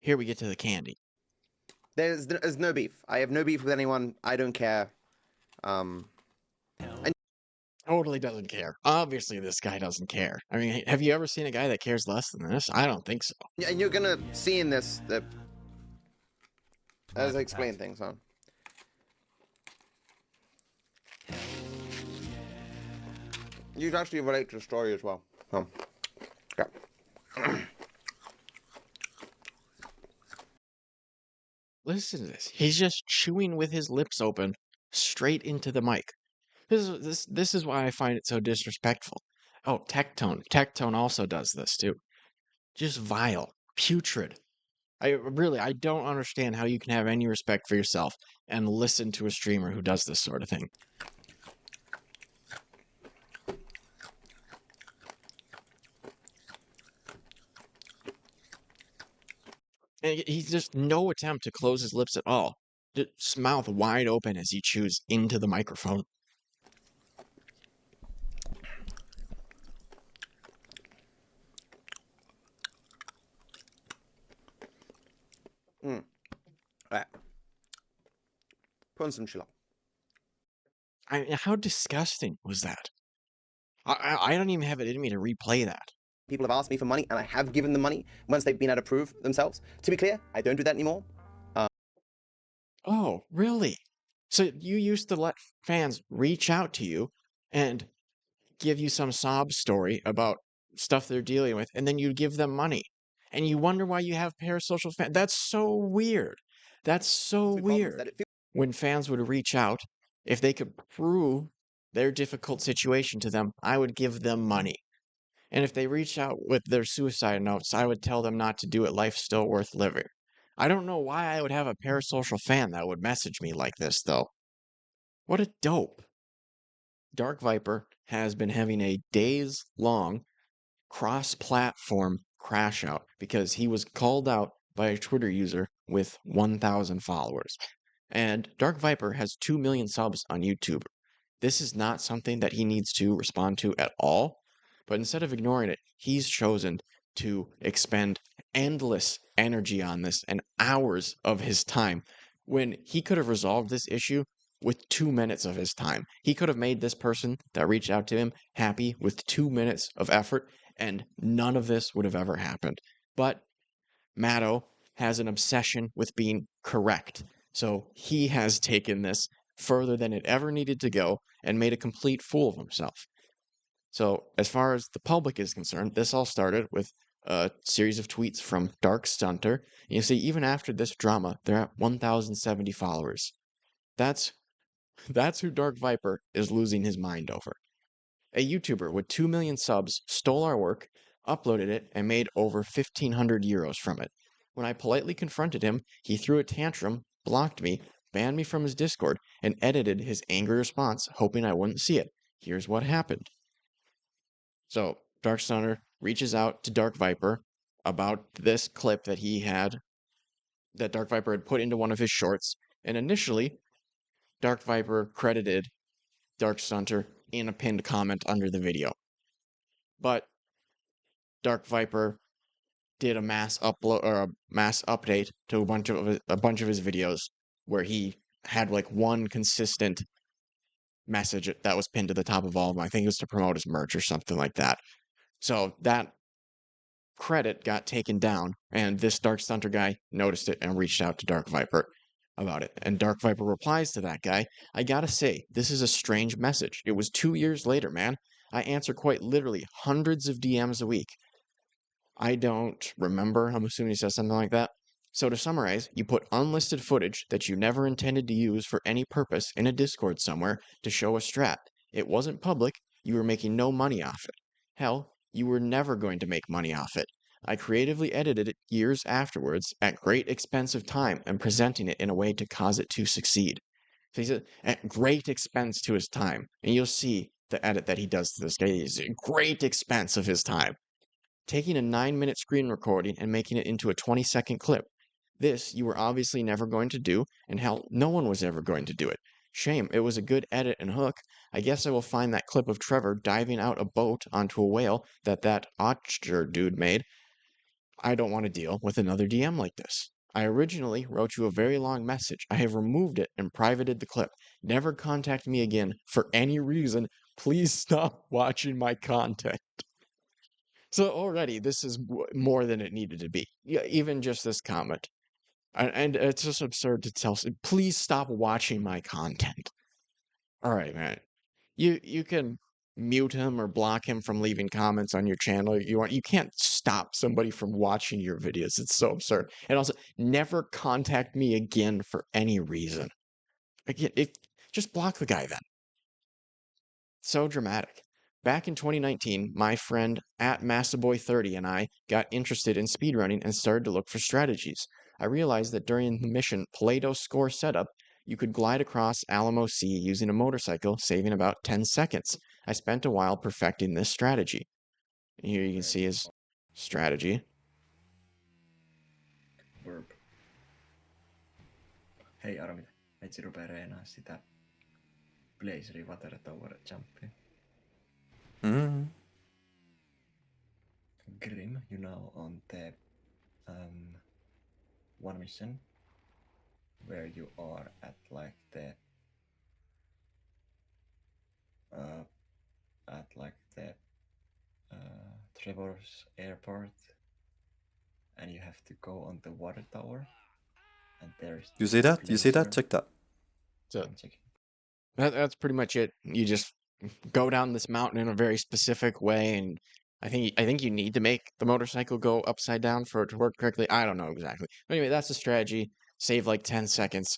here we get to the candy. There's no beef. I have no beef with anyone. I don't care. Totally doesn't care. Obviously, this guy doesn't care. I mean, have you ever seen a guy that cares less than this? I don't think so. And you're gonna see in this that as I explain things, huh? You'd actually relate to the story as well. Yeah. Listen to this. He's just chewing with his lips open straight into the mic. This is why I find it so disrespectful. Oh, Tectone. Tectone also does this too. Just vile, putrid. I don't understand how you can have any respect for yourself and listen to a streamer who does this sort of thing. And he's just no attempt to close his lips at all. Just mouth wide open as he chews into the microphone. Right. Put on some chill out. How disgusting was that? I don't even have it in me to replay that. People have asked me for money, and I have given them money once they've been able to prove themselves. To be clear, I don't do that anymore. Oh, really? So you used to let fans reach out to you and give you some sob story about stuff they're dealing with, and then you give them money. And you wonder why you have parasocial fans. That's so weird. That's so weird. When fans would reach out, if they could prove their difficult situation to them, I would give them money. And if they reach out with their suicide notes, I would tell them not to do it. Life's still worth living. I don't know why I would have a parasocial fan that would message me like this, though. What a dope. Dark Viper has been having a days-long cross-platform crash out because he was called out by a Twitter user with 1,000 followers. And Dark Viper has 2 million subs on YouTube. This is not something that he needs to respond to at all, but instead of ignoring it, he's chosen to expend endless energy on this and hours of his time when he could have resolved this issue with 2 minutes of his time. He could have made this person that reached out to him happy with 2 minutes of effort, and none of this would have ever happened. But Matto has an obsession with being correct. So he has taken this further than it ever needed to go and made a complete fool of himself. So as far as the public is concerned, this all started with a series of tweets from DarkStunter. You see, even after this drama, they're at 1,070 followers. That's who Dark Viper is losing his mind over. A YouTuber with 2 million subs stole our work, uploaded it, and made over 1,500 euros from it. When I politely confronted him, he threw a tantrum, blocked me, banned me from his Discord, and edited his angry response, hoping I wouldn't see it. Here's what happened. So, DarkStunter reaches out to Dark Viper about this clip that Dark Viper had put into one of his shorts, and initially, Dark Viper credited DarkStunter in a pinned comment under the video. But Dark Viper did a mass upload or a mass update to a bunch of his videos where he had like one consistent message that was pinned to the top of all of them. I think it was to promote his merch or something like that. So that credit got taken down, and this DarkStunter guy noticed it and reached out to Dark Viper about it. And Dark Viper replies to that guy, I gotta say, this is a strange message. It was 2 years later, man. I answer quite literally hundreds of DMs a week. I don't remember. I'm assuming he says something like that. So to summarize, you put unlisted footage that you never intended to use for any purpose in a Discord somewhere to show a strat. It wasn't public. You were making no money off it. Hell, you were never going to make money off it. I creatively edited it years afterwards at great expense of time and presenting it in a way to cause it to succeed. So he said, at great expense to his time. And you'll see the edit that he does to this guy is at great expense of his time. Taking a 9-minute screen recording and making it into a 20-second clip. This you were obviously never going to do, and hell, no one was ever going to do it. Shame, it was a good edit and hook. I guess I will find that clip of Trevor diving out a boat onto a whale that Otcher dude made. I don't want to deal with another DM like this. I originally wrote you a very long message. I have removed it and privated the clip. Never contact me again for any reason. Please stop watching my content. So already, this is more than it needed to be. Yeah, even just this comment. And it's just absurd to tell. Please stop watching my content. All right, man. You can mute him or block him from leaving comments on your channel. You can't stop somebody from watching your videos. It's so absurd. And also, never contact me again for any reason. Again, just block the guy then. So dramatic. Back in 2019, my friend at Massaboy30 and I got interested in speedrunning and started to look for strategies. I realized that during the mission Play-Doh Score Setup, you could glide across Alamo Sea using a motorcycle, saving about 10 seconds. I spent a while perfecting this strategy. Here you can see his strategy. Verb. Hei Armi, meitsi rupee reenaa sitä Blazeri Water Tower Jumpia. Grim, you know, on the one mission where you are at like the Trevor's airport, and you have to go on the water tower, and there's You see that? You see that? Check that. So I'm checking. that's pretty much it. You just go down this mountain in a very specific way, and I think you need to make the motorcycle go upside down for it to work correctly. I don't know exactly. But anyway, that's the strategy. Save like 10 seconds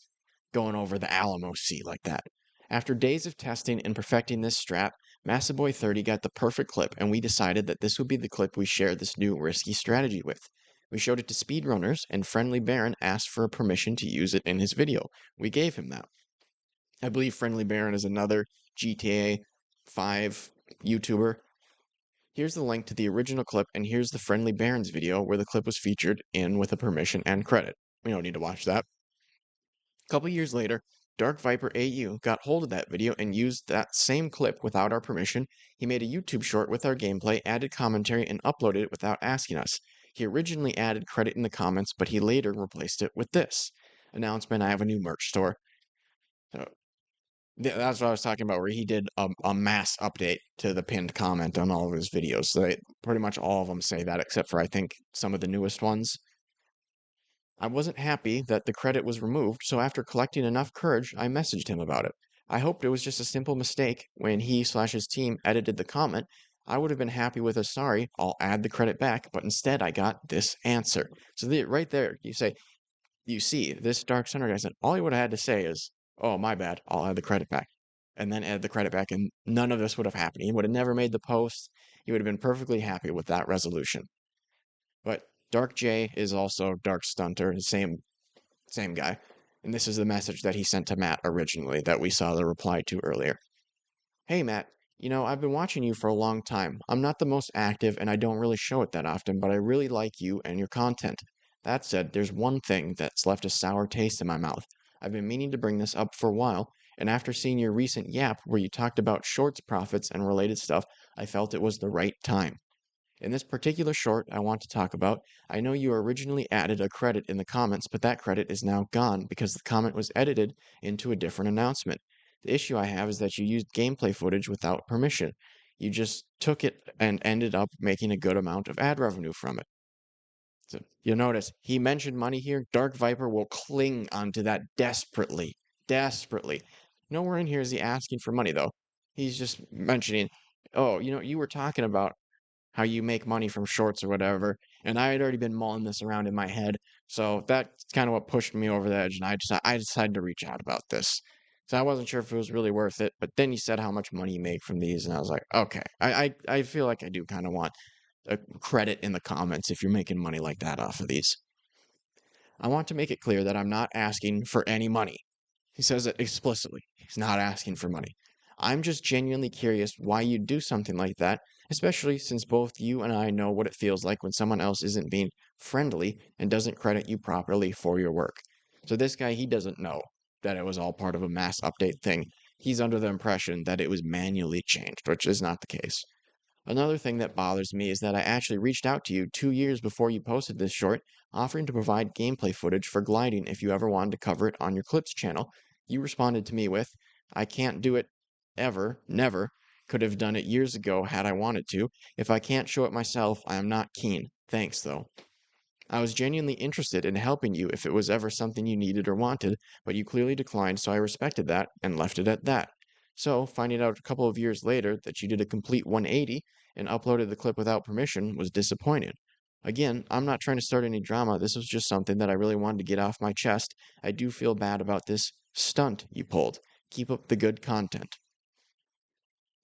going over the Alamo Sea like that. After days of testing and perfecting this strat, Massaboy30 got the perfect clip, and we decided that this would be the clip we shared this new risky strategy with. We showed it to speedrunners, and Friendly Baron asked for permission to use it in his video. We gave him that. I believe Friendly Baron is another GTA 5 YouTuber. Here's the link to the original clip, and here's the Friendly Baron's video where the clip was featured in with a permission and credit. We don't need to watch that. A couple years later, DarkViperAU got hold of that video and used that same clip without our permission. He made a YouTube short with our gameplay, added commentary, and uploaded it without asking us. He originally added credit in the comments, but he later replaced it with this announcement: I have a new merch store. So that's what I was talking about, where he did a mass update to the pinned comment on all of his videos. So pretty much all of them say that, except for I think some of the newest ones. I wasn't happy that the credit was removed, so after collecting enough courage, I messaged him about it. I hoped it was just a simple mistake. When he/his team edited the comment, I would have been happy with a sorry, I'll add the credit back, but instead I got this answer. So right there, you see, this DarkStunter guy said, all he would have had to say is, oh, my bad, I'll add the credit back. And then add the credit back, and none of this would have happened. He would have never made the post. He would have been perfectly happy with that resolution. But Dark J is also DarkStunter, the same guy. And this is the message that he sent to Matt originally that we saw the reply to earlier. Hey, Matt. I've been watching you for a long time. I'm not the most active and I don't really show it that often, but I really like you and your content. That said, there's one thing that's left a sour taste in my mouth. I've been meaning to bring this up for a while, and after seeing your recent yap where you talked about shorts profits and related stuff, I felt it was the right time. In this particular short I want to talk about, I know you originally added a credit in the comments, but that credit is now gone because the comment was edited into a different announcement. The issue I have is that you used gameplay footage without permission. You just took it and ended up making a good amount of ad revenue from it. So you'll notice he mentioned money here. Dark Viper will cling onto that desperately. Desperately. Nowhere in here is he asking for money, though. He's just mentioning, oh, you were talking about how you make money from shorts or whatever, and I had already been mulling this around in my head, so that's kind of what pushed me over the edge, and I decided to reach out about this. So I wasn't sure if it was really worth it, but then you said how much money you make from these, and I was like, okay, I feel like I do kind of want a credit in the comments if you're making money like that off of these. I want to make it clear that I'm not asking for any money. He says it explicitly. He's not asking for money. I'm just genuinely curious why you'd do something like that, especially since both you and I know what it feels like when someone else isn't being friendly and doesn't credit you properly for your work. So this guy, he doesn't know that it was all part of a mass update thing. He's under the impression that it was manually changed, which is not the case. Another thing that bothers me is that I actually reached out to you 2 years before you posted this short, offering to provide gameplay footage for gliding if you ever wanted to cover it on your Clips channel. You responded to me with, I can't do it ever, never. Could have done it years ago had I wanted to. If I can't show it myself, I am not keen. Thanks, though. I was genuinely interested in helping you if it was ever something you needed or wanted, but you clearly declined, so I respected that and left it at that. So, finding out a couple of years later that you did a complete 180 and uploaded the clip without permission was disappointing. Again, I'm not trying to start any drama, this was just something that I really wanted to get off my chest. I do feel bad about this stunt you pulled. Keep up the good content.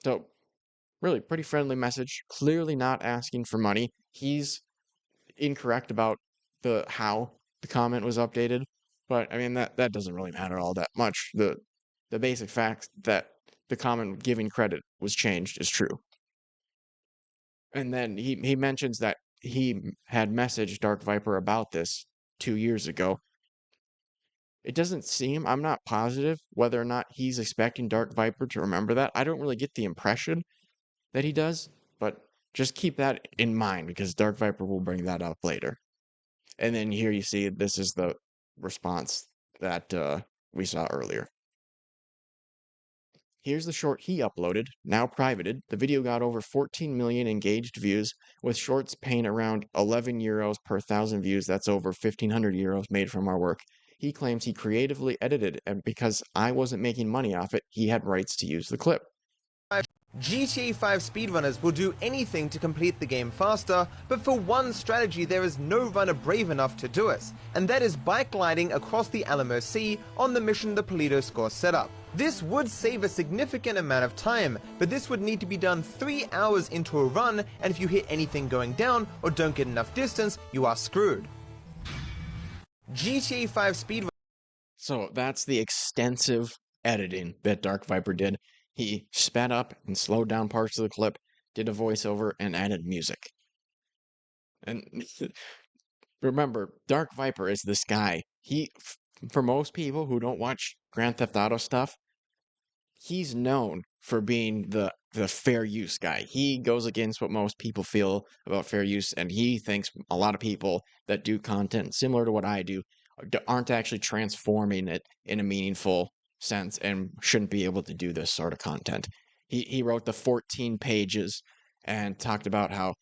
So, really, pretty friendly message. Clearly not asking for money. He's incorrect about the how the comment was updated, but I mean that doesn't really matter all that much. The basic fact that the comment giving credit was changed is true. And then he mentions that he had messaged Dark Viper about this 2 years ago. It doesn't seem, I'm not positive whether or not he's expecting Dark Viper to remember that. I don't really get the impression that he does, but just keep that in mind because Dark Viper will bring that up later. And then here you see this is the response that we saw earlier. Here's the short he uploaded, now privated. The video got over 14 million engaged views, with shorts paying around 11 euros per 1,000 views. That's over 1,500 euros made from our work. He claims he creatively edited it, and because I wasn't making money off it, he had rights to use the clip. GTA 5 speedrunners will do anything to complete the game faster, but for one strategy there is no runner brave enough to do it, and that is bike gliding across the Alamo Sea on the mission the Polito score set up. This would save a significant amount of time, but this would need to be done 3 hours into a run, and if you hit anything going down or don't get enough distance, you are screwed. GTA 5 speedrunners. So that's the extensive editing that Dark Viper did. He sped up and slowed down parts of the clip, did a voiceover, and added music. And remember, Dark Viper is this guy. For most people who don't watch Grand Theft Auto stuff, he's known for being the fair use guy. He goes against what most people feel about fair use, and he thinks a lot of people that do content similar to what I do aren't actually transforming it in a meaningful sense and shouldn't be able to do this sort of content. He wrote the 14 pages and talked about how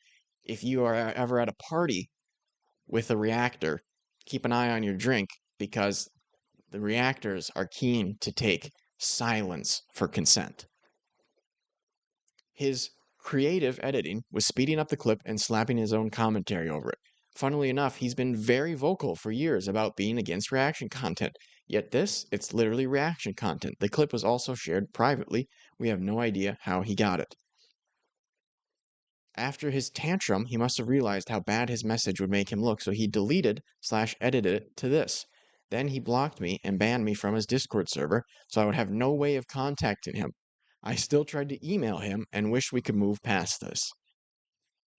if you are ever at a party with a reactor, keep an eye on your drink because the reactors are keen to take silence for consent. His creative editing was speeding up the clip and slapping his own commentary over it. Funnily enough, he's been very vocal for years about being against reaction content. Yet this, it's literally reaction content. The clip was also shared privately. We have no idea how he got it. After his tantrum, he must have realized how bad his message would make him look, so he deleted/edited it to this. Then he blocked me and banned me from his Discord server, so I would have no way of contacting him. I still tried to email him and wish we could move past this.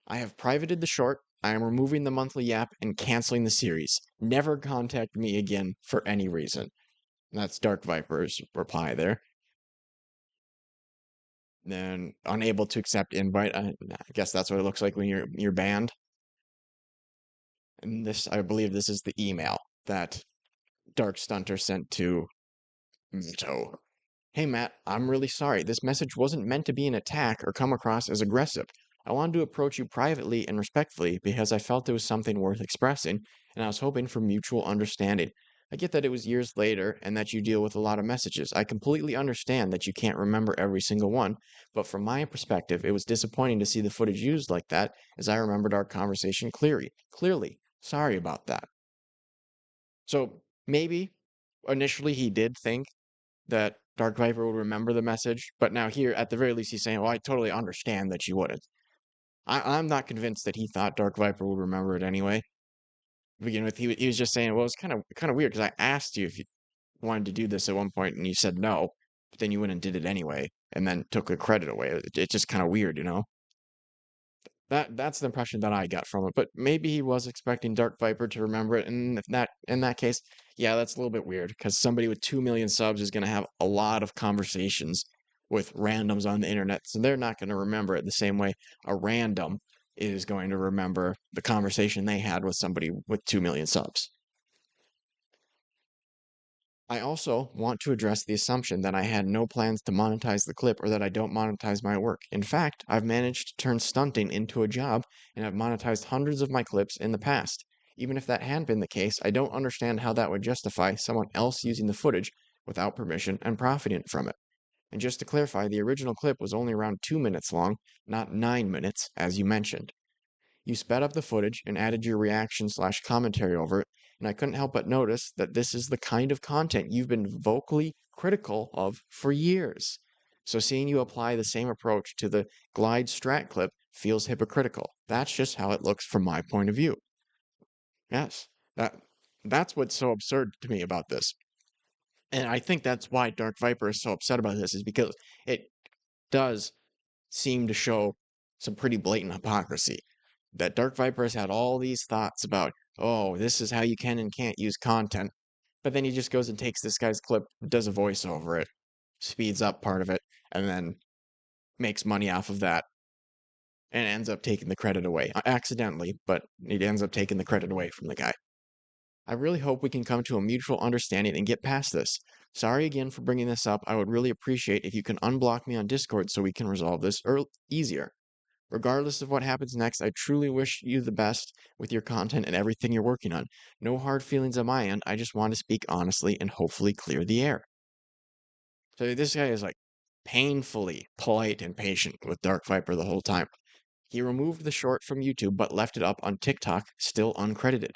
I have privated the short. I am removing the monthly yap and canceling the series. Never contact me again for any reason. And that's Dark Viper's reply there. Then unable to accept invite. I guess that's what it looks like when you're banned. And this, I believe, this is the email that DarkStunter sent to Matto. Hey Matt, I'm really sorry. This message wasn't meant to be an attack or come across as aggressive. I wanted to approach you privately and respectfully because I felt it was something worth expressing, and I was hoping for mutual understanding. I get that it was years later and that you deal with a lot of messages. I completely understand that you can't remember every single one, but from my perspective, it was disappointing to see the footage used like that, as I remembered our conversation clearly. Sorry about that. So maybe initially he did think that Dark Viper would remember the message, but now here, at the very least, he's saying, well, I totally understand that you wouldn't. I'm not convinced that he thought Dark Viper would remember it anyway. To begin with, he was just saying, well, it's kind of weird, because I asked you if you wanted to do this at one point, and you said no, but then you went and did it anyway, and then took the credit away. It's just kind of weird, you know? That's the impression that I got from it, but maybe he was expecting Dark Viper to remember it, and in that case, yeah, that's a little bit weird, because somebody with 2 million subs is going to have a lot of conversations with randoms on the internet, so they're not going to remember it the same way a random is going to remember the conversation they had with somebody with 2 million subs. I also want to address the assumption that I had no plans to monetize the clip or that I don't monetize my work. In fact, I've managed to turn stunting into a job and have monetized hundreds of my clips in the past. Even if that hadn't been the case, I don't understand how that would justify someone else using the footage without permission and profiting from it. And just to clarify, the original clip was only around 2 minutes long, not 9 minutes, as you mentioned. You sped up the footage and added your reaction/commentary over it, and I couldn't help but notice that this is the kind of content you've been vocally critical of for years. So seeing you apply the same approach to the glide strat clip feels hypocritical. That's just how it looks from my point of view. Yes, that's what's so absurd to me about this. And I think that's why Dark Viper is so upset about this, is because it does seem to show some pretty blatant hypocrisy. That Dark Viper has had all these thoughts about, oh, this is how you can and can't use content. But then he just goes and takes this guy's clip, does a voice over it, speeds up part of it, and then makes money off of that, and ends up taking the credit away. Accidentally, but he ends up taking the credit away from the guy. I really hope we can come to a mutual understanding and get past this. Sorry again for bringing this up. I would really appreciate if you can unblock me on Discord so we can resolve this easier. Regardless of what happens next, I truly wish you the best with your content and everything you're working on. No hard feelings on my end. I just want to speak honestly and hopefully clear the air. So this guy is like painfully polite and patient with Dark Viper the whole time. He removed the short from YouTube but left it up on TikTok, still uncredited.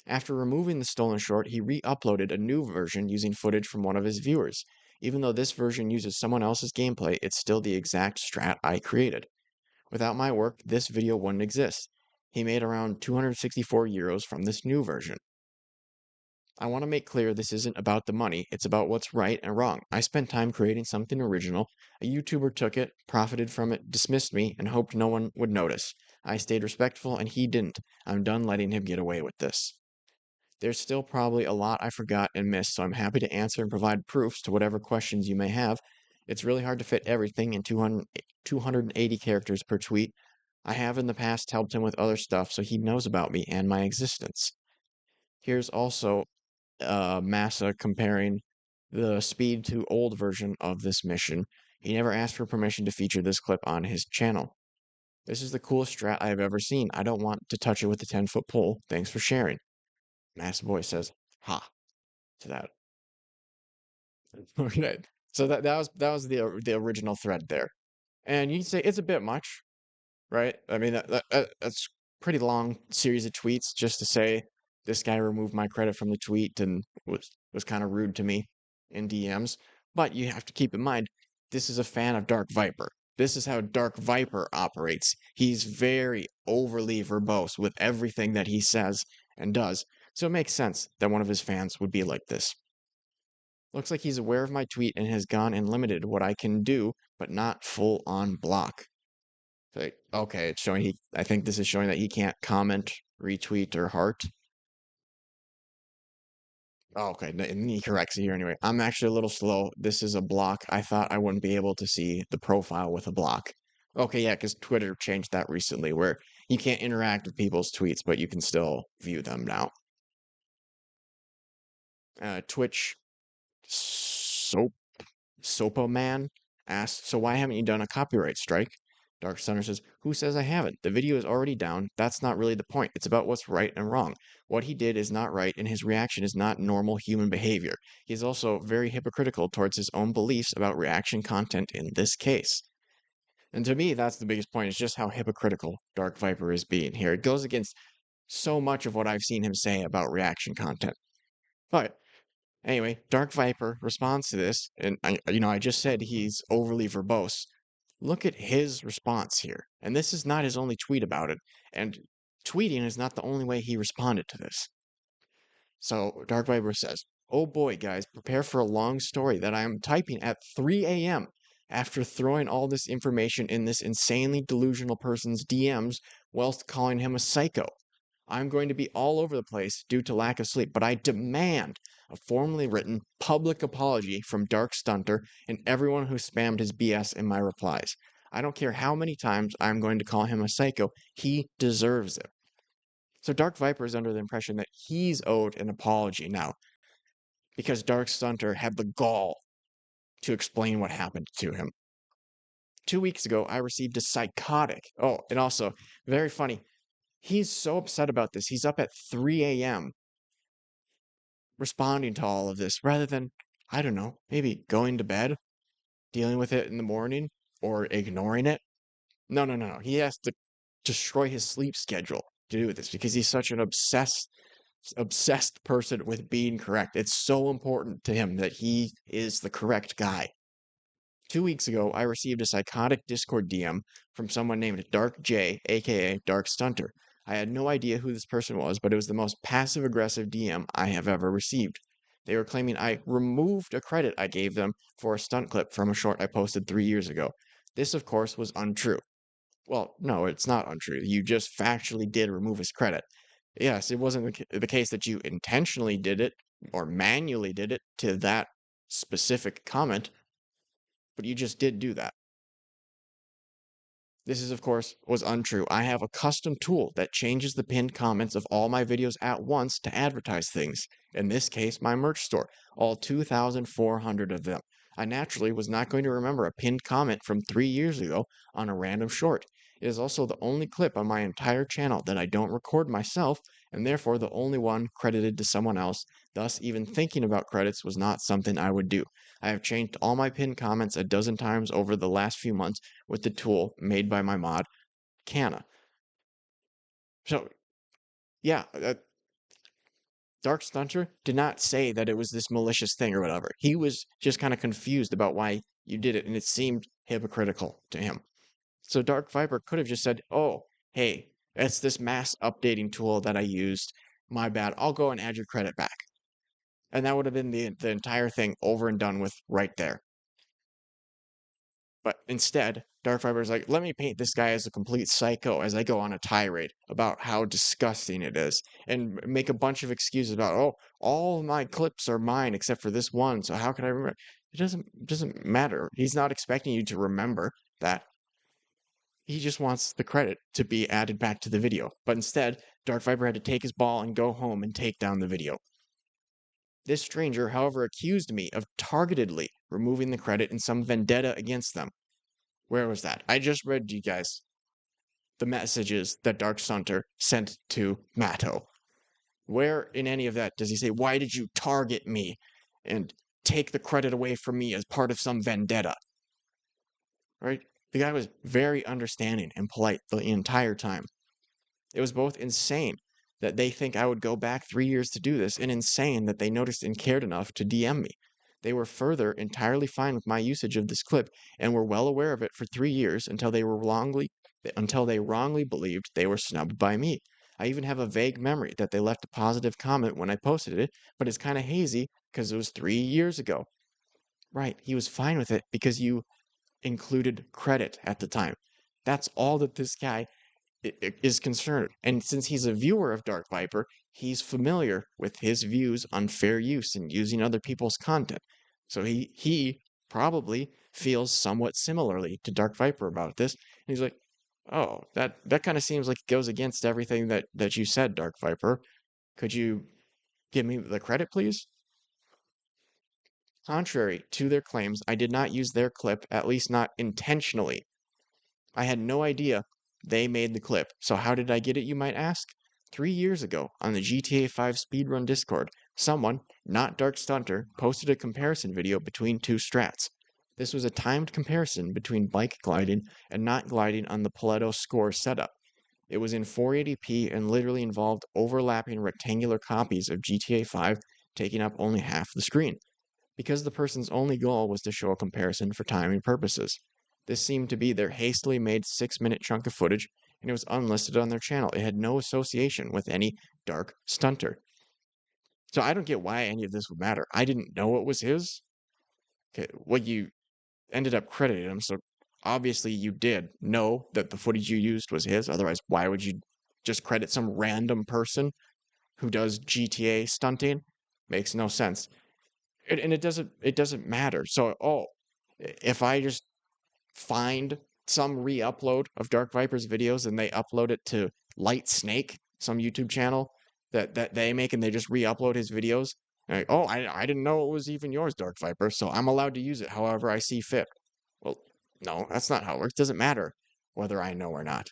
After removing the stolen short, he re-uploaded a new version using footage from one of his viewers. Even though this version uses someone else's gameplay, it's still the exact strat I created. Without my work, this video wouldn't exist. He made around 264 euros from this new version. I want to make clear this isn't about the money, it's about what's right and wrong. I spent time creating something original. A YouTuber took it, profited from it, dismissed me, and hoped no one would notice. I stayed respectful and he didn't. I'm done letting him get away with this. There's still probably a lot I forgot and missed, so I'm happy to answer and provide proofs to whatever questions you may have. It's really hard to fit everything in 280 characters per tweet. I have in the past helped him with other stuff, so he knows about me and my existence. Here's also Massa comparing the speed to old version of this mission. He never asked for permission to feature this clip on his channel. This is the coolest strat I have ever seen. I don't want to touch it with a 10-foot pole. Thanks for sharing. Massa Boy says, ha, to that. Okay. So that was the original thread there. And you can say it's a bit much, right? I mean, that's pretty long series of tweets just to say this guy removed my credit from the tweet and was kind of rude to me in DMs. But you have to keep in mind, this is a fan of Dark Viper. This is how Dark Viper operates. He's very overly verbose with everything that he says and does. So it makes sense that one of his fans would be like this. Looks like he's aware of my tweet and has gone and limited what I can do, but not full on block. So, okay, it's showing I think this is showing that he can't comment, retweet, or heart. Oh, okay, and he corrects it here anyway. I'm actually a little slow. This is a block. I thought I wouldn't be able to see the profile with a block. Okay, yeah, because Twitter changed that recently where you can't interact with people's tweets, but you can still view them now. Twitch Sopaman asks, so why haven't you done a copyright strike? DarkStunter says, who says I haven't? The video is already down. That's not really the point. It's about what's right and wrong. What he did is not right, and his reaction is not normal human behavior. He's also very hypocritical towards his own beliefs about reaction content in this case. And to me, that's the biggest point, is just how hypocritical Dark Viper is being here. It goes against so much of what I've seen him say about reaction content. But anyway, Dark Viper responds to this, and I just said he's overly verbose. Look at his response here. And this is not his only tweet about it. And tweeting is not the only way he responded to this. So Dark Viper says, oh boy, guys, prepare for a long story that I am typing at 3 a.m. after throwing all this information in this insanely delusional person's DMs whilst calling him a psycho. I'm going to be all over the place due to lack of sleep, but I demand a formally written public apology from DarkStunter and everyone who spammed his BS in my replies. I don't care how many times I'm going to call him a psycho, he deserves it. So Dark Viper is under the impression that he's owed an apology now because DarkStunter had the gall to explain what happened to him. 2 weeks ago, I received a psychotic. Oh, and also, very funny. He's so upset about this. He's up at 3 a.m. responding to all of this rather than, I don't know, maybe going to bed, dealing with it in the morning, or ignoring it. No. He has to destroy his sleep schedule to do this because he's such an obsessed person with being correct. It's so important to him that he is the correct guy. 2 weeks ago, I received a psychotic Discord DM from someone named Dark J, aka DarkStunter. I had no idea who this person was, but it was the most passive-aggressive DM I have ever received. They were claiming I removed a credit I gave them for a stunt clip from a short I posted 3 years ago. This, of course, was untrue. Well, no, it's not untrue. You just factually did remove his credit. Yes, it wasn't the case that you intentionally did it or manually did it to that specific comment, but you just did do that. This is, of course, was untrue. I have a custom tool that changes the pinned comments of all my videos at once to advertise things. In this case, my merch store, all 2,400 of them. I naturally was not going to remember a pinned comment from 3 years ago on a random short. It is also the only clip on my entire channel that I don't record myself, and therefore the only one credited to someone else. Thus, even thinking about credits was not something I would do. I have changed all my pinned comments a dozen times over the last few months with the tool made by my mod, Canna. So, yeah, DarkStunter did not say that it was this malicious thing or whatever. He was just kind of confused about why you did it, and it seemed hypocritical to him. So Dark Viper could have just said, oh, hey, it's this mass updating tool that I used. My bad. I'll go and add your credit back. And that would have been the entire thing over and done with right there. But instead, Dark Viper is like, let me paint this guy as a complete psycho as I go on a tirade about how disgusting it is and make a bunch of excuses about, oh, all my clips are mine except for this one, so how can I remember? It doesn't matter. He's not expecting you to remember that. He just wants the credit to be added back to the video. But instead, Dark Viper had to take his ball and go home and take down the video. This stranger, however, accused me of targetedly removing the credit in some vendetta against them. Where was that? I just read to you guys the messages that DarkStunter sent to Matto. Where in any of that does he say, why did you target me and take the credit away from me as part of some vendetta? Right? The guy was very understanding and polite the entire time. It was both insane that they think I would go back 3 years to do this, and insane that they noticed and cared enough to DM me. They were further entirely fine with my usage of this clip and were well aware of it for 3 years until they wrongly believed they were snubbed by me. I even have a vague memory that they left a positive comment when I posted it, but it's kind of hazy because it was 3 years ago. Right, he was fine with it because you included credit at the time. That's all that this guy is concerned. And since he's a viewer of Dark Viper, he's familiar with his views on fair use and using other people's content. So he probably feels somewhat similarly to Dark Viper about this. And he's like, oh, that kind of seems like it goes against everything that you said, Dark Viper. Could you give me the credit, please? Contrary to their claims, I did not use their clip, at least not intentionally. I had no idea they made the clip, so how did I get it, you might ask? 3 years ago, on the GTA 5 speedrun Discord, someone, not DarkStunter, posted a comparison video between two strats. This was a timed comparison between bike gliding and not gliding on the Paletto score setup. It was in 480p and literally involved overlapping rectangular copies of GTA 5 taking up only half the screen, because the person's only goal was to show a comparison for timing purposes. This seemed to be their hastily made 6-minute chunk of footage, and it was unlisted on their channel. It had no association with any DarkStunter. So I don't get why any of this would matter. I didn't know it was his. Okay, well, you ended up crediting him, so obviously you did know that the footage you used was his. Otherwise, why would you just credit some random person who does GTA stunting. Makes no sense. And it doesn't matter. So, if I just find some re-upload of Dark Viper's videos and they upload it to Light Snake, some YouTube channel that they make, and they just re-upload his videos. Like, oh, I didn't know it was even yours, Dark Viper, so I'm allowed to use it however I see fit. Well, no, that's not how it works. It doesn't matter whether I know or not.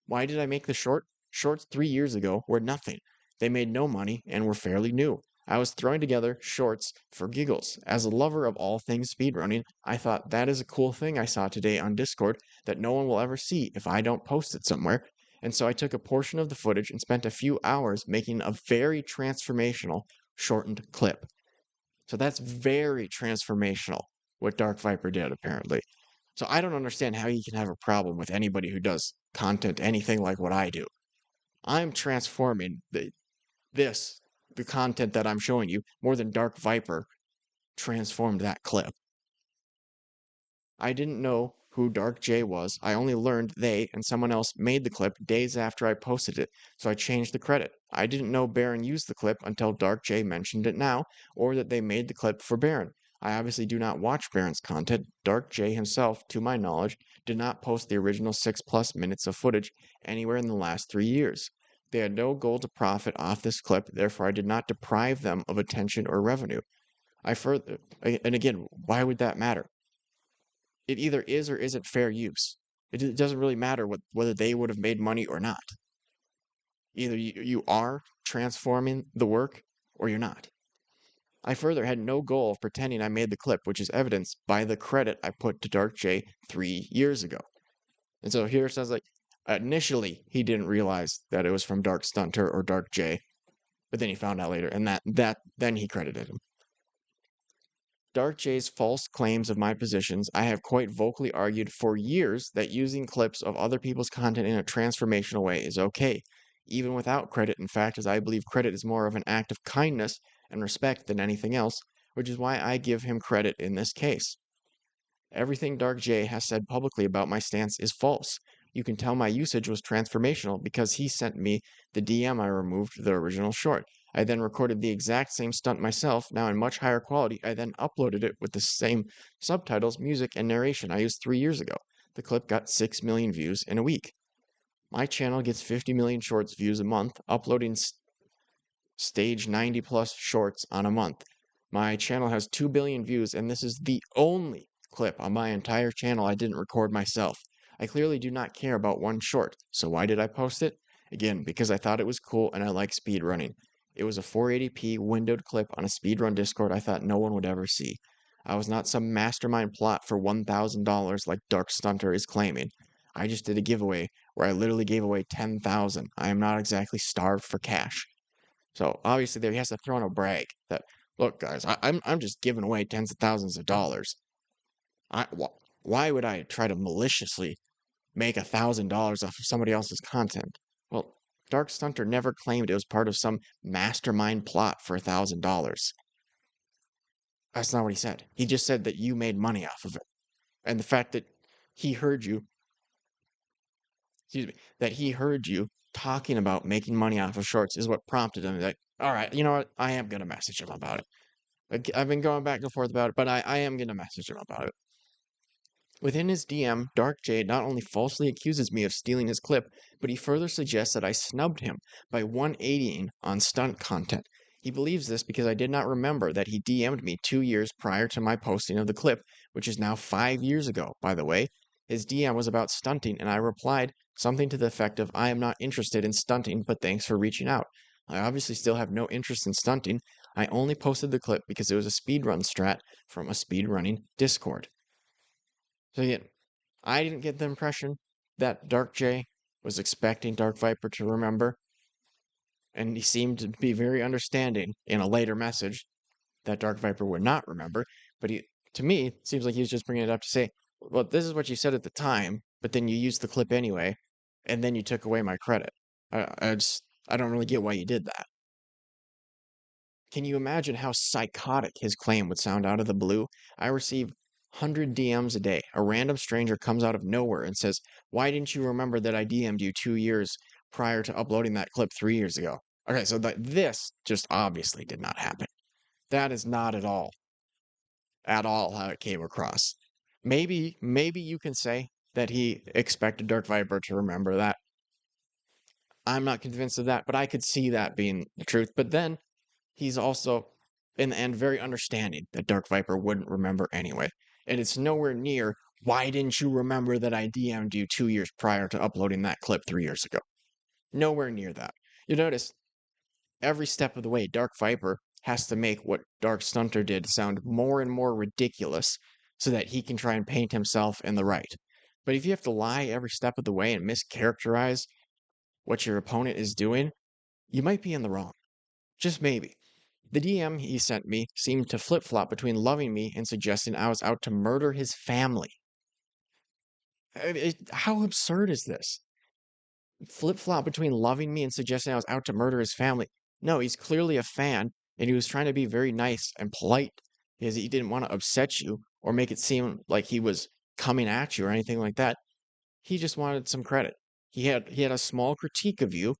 Why did I make the shorts 3 years ago were nothing? They made no money and were fairly new. I was throwing together shorts for giggles. As a lover of all things speedrunning, I thought that is a cool thing I saw today on Discord that no one will ever see if I don't post it somewhere. And so I took a portion of the footage and spent a few hours making a very transformational shortened clip. So that's very transformational, what Dark Viper did, apparently. So I don't understand how you can have a problem with anybody who does content anything like what I do. I'm transforming the content that I'm showing you more than Dark Viper transformed that clip. I didn't know who Dark J was. I only learned they and someone else made the clip days after I posted it, so I changed the credit. I didn't know Baron used the clip until Dark J mentioned it now, or that they made the clip for Baron. I obviously do not watch Baron's content. Dark J himself, to my knowledge, did not post the original 6+ minutes of footage anywhere in the last 3 years. They had no goal to profit off this clip, therefore I did not deprive them of attention or revenue. And again, why would that matter? It either is or isn't fair use. It doesn't really matter whether they would have made money or not. Either you are transforming the work or you're not. I further had no goal of pretending I made the clip, which is evidenced by the credit I put to Dark J 3 years ago. And so here it says, like, initially he didn't realize that it was from DarkStunter or Dark J, but then he found out later, and then he credited him. Dark J's false claims of my positions, I have quite vocally argued for years that using clips of other people's content in a transformational way is okay, even without credit. In fact, as I believe credit is more of an act of kindness and respect than anything else, which is why I give him credit in this case. Everything Dark J has said publicly about my stance is false. You can tell my usage was transformational because he sent me the DM I removed the original short. I then recorded the exact same stunt myself, now in much higher quality. I then uploaded it with the same subtitles, music, and narration I used 3 years ago. The clip got 6 million views in a week. My channel gets 50 million shorts views a month, uploading stage 90+ shorts on a month. My channel has 2 billion views, and this is the only clip on my entire channel I didn't record myself. I clearly do not care about one short, so why did I post it? Again, because I thought it was cool and I like speedrunning. It was a 480p windowed clip on a speedrun Discord I thought no one would ever see. I was not some mastermind plot for $1,000 like DarkStunter is claiming. I just did a giveaway where I literally gave away 10,000. I am not exactly starved for cash. So obviously there he has to throw in a brag that, look guys, I'm just giving away tens of thousands of dollars. Why would I try to maliciously make $1,000 off of somebody else's content? Well, DarkStunter never claimed it was part of some mastermind plot for $1,000. That's not what he said. He just said that you made money off of it. And the fact that he heard you, talking about making money off of shorts is what prompted him. Like, all right, you know what? I am going to message him about it. I've been going back and forth about it, but I am going to message him about it. Within his DM, Dark Jade not only falsely accuses me of stealing his clip, but he further suggests that I snubbed him by 180ing on stunt content. He believes this because I did not remember that he DM'd me 2 years prior to my posting of the clip, which is now 5 years ago, by the way. His DM was about stunting, and I replied something to the effect of, I am not interested in stunting, but thanks for reaching out. I obviously still have no interest in stunting. I only posted the clip because it was a speedrun strat from a speedrunning Discord. So again, I didn't get the impression that Dark J was expecting Dark Viper to remember, and he seemed to be very understanding in a later message that Dark Viper would not remember, but to me, it seems like he was just bringing it up to say, well, this is what you said at the time, but then you used the clip anyway, and then you took away my credit. I don't really get why you did that. Can you imagine how psychotic his claim would sound out of the blue? I receive 100 DMs a day. A random stranger comes out of nowhere and says, why didn't you remember that I DM'd you 2 years prior to uploading that clip 3 years ago. Okay, so this just obviously did not happen. That is not at all how it came across. Maybe you can say that he expected Dark Viper to remember that. I'm not convinced of that, but I could see that being the truth. But then he's also, in the end, very understanding that Dark Viper wouldn't remember anyway. And it's nowhere near, why didn't you remember that I DM'd you 2 years prior to uploading that clip 3 years ago? Nowhere near that. You notice, every step of the way, Dark Viper has to make what DarkStunter did sound more and more ridiculous so that he can try and paint himself in the right. But if you have to lie every step of the way and mischaracterize what your opponent is doing, you might be in the wrong. Just maybe. The DM he sent me seemed to flip-flop between loving me and suggesting I was out to murder his family. How absurd is this? Flip-flop between loving me and suggesting I was out to murder his family. No, he's clearly a fan, and he was trying to be very nice and polite because he didn't want to upset you or make it seem like he was coming at you or anything like that. He just wanted some credit. He had a small critique of you,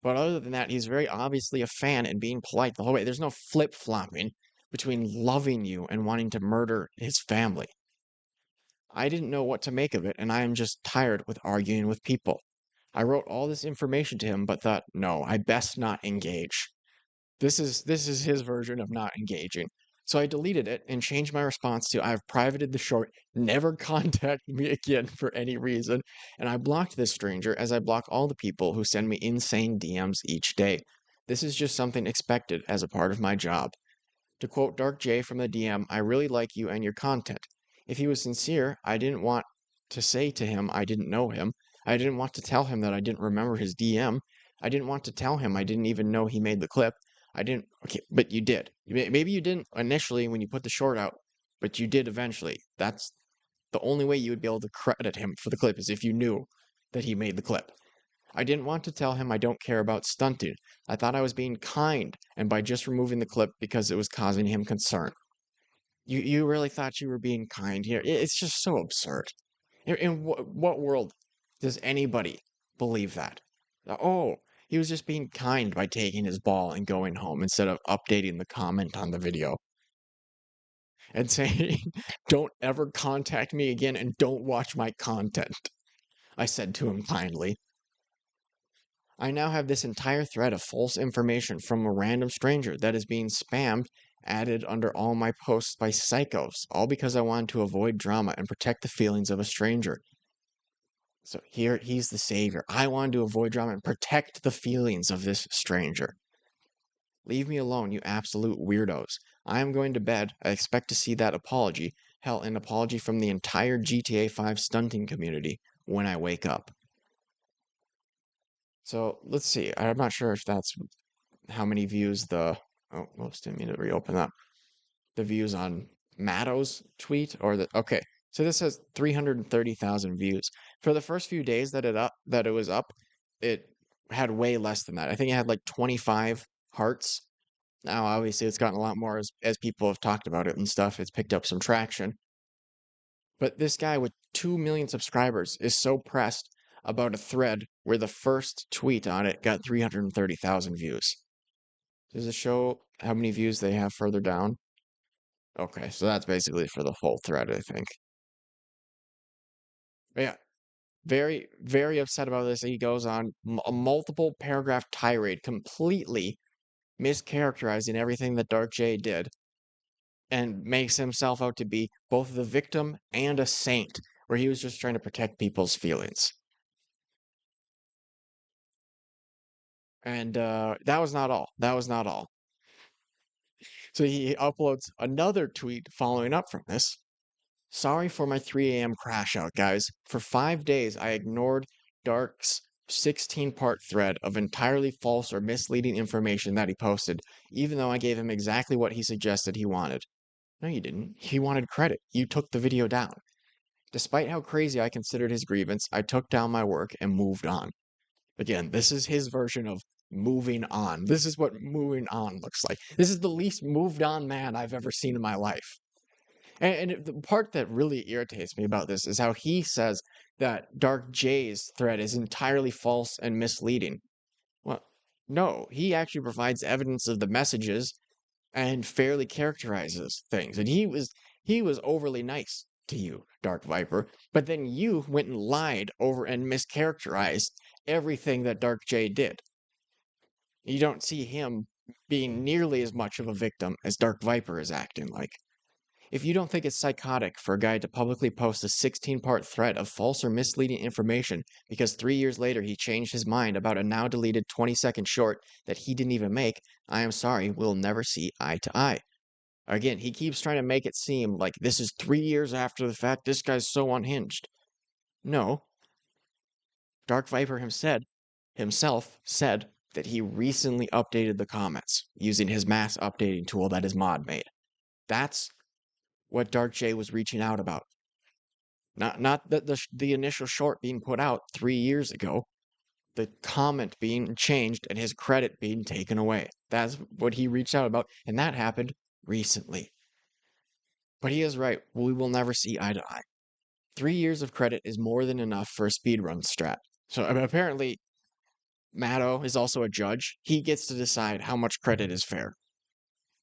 but other than that, he's very obviously a fan and being polite the whole way. There's no flip-flopping between loving you and wanting to murder his family. I didn't know what to make of it, and I am just tired with arguing with people. I wrote all this information to him, but thought, no, I best not engage. This is his version of not engaging. So I deleted it and changed my response to, I've privated the short, never contact me again for any reason, and I blocked this stranger as I block all the people who send me insane DMs each day. This is just something expected as a part of my job. To quote Dark J from the DM, I really like you and your content. If he was sincere, I didn't want to say to him I didn't know him. I didn't want to tell him that I didn't remember his DM. I didn't want to tell him I didn't even know he made the clip. I didn't. Okay, but you did. Maybe you didn't initially when you put the short out, but you did eventually. That's the only way you would be able to credit him for the clip is if you knew that he made the clip. I didn't want to tell him I don't care about stunting. I thought I was being kind, and by just removing the clip because it was causing him concern. You really thought you were being kind here? It's just so absurd. In what world does anybody believe that? Oh, he was just being kind by taking his ball and going home instead of updating the comment on the video and saying, don't ever contact me again and don't watch my content. I said to him kindly. I now have this entire thread of false information from a random stranger that is being spammed, added under all my posts by psychos, all because I wanted to avoid drama and protect the feelings of a stranger. So here, he's the savior. I wanted to avoid drama and protect the feelings of this stranger. Leave me alone, you absolute weirdos. I am going to bed. I expect to see that apology, hell, an apology from the entire GTA 5 stunting community when I wake up. So, let's see. I'm not sure if that's how many views the... Oh, whoops, didn't mean to reopen that. The views on Matto's tweet or the... Okay, so this has 330,000 views. For the first few days that it was up, it had way less than that. I think it had like 25 hearts. Now, obviously, it's gotten a lot more as people have talked about it and stuff. It's picked up some traction. But this guy with 2 million subscribers is so pressed about a thread where the first tweet on it got 330,000 views. Does it show how many views they have further down? Okay, so that's basically for the full thread, I think. But yeah, very, very upset about this. He goes on a multiple paragraph tirade, completely mischaracterizing everything that Dark J did, and makes himself out to be both the victim and a saint, where he was just trying to protect people's feelings. And that was not all. That was not all. So he uploads another tweet following up from this. Sorry for my 3 a.m. crash out, guys. For 5 days, I ignored Dark's 16-part thread of entirely false or misleading information that he posted, even though I gave him exactly what he suggested he wanted. No, you didn't. He wanted credit. You took the video down. Despite how crazy I considered his grievance, I took down my work and moved on. Again, this is his version of moving on. This is what moving on looks like. This is the least moved on man I've ever seen in my life. And the part that really irritates me about this is how he says that Dark J's thread is entirely false and misleading. Well, no, he actually provides evidence of the messages and fairly characterizes things. And he was overly nice to you, Dark Viper, but then you went and lied over and mischaracterized everything that Dark J did. You don't see him being nearly as much of a victim as Dark Viper is acting like. If you don't think it's psychotic for a guy to publicly post a 16-part thread of false or misleading information because 3 years later he changed his mind about a now deleted 20-second short that he didn't even make, I am sorry, we'll never see eye to eye. Again, he keeps trying to make it seem like this is 3 years after the fact, this guy's so unhinged. No. Dark Viper himself said that he recently updated the comments using his mass updating tool that his mod made. That's what Dark J was reaching out about. Not the initial short being put out 3 years ago, the comment being changed and his credit being taken away. That's what he reached out about, and that happened recently. But he is right, we will never see eye to eye. 3 years of credit is more than enough for a speedrun strat. So apparently, Matto is also a judge. He gets to decide how much credit is fair.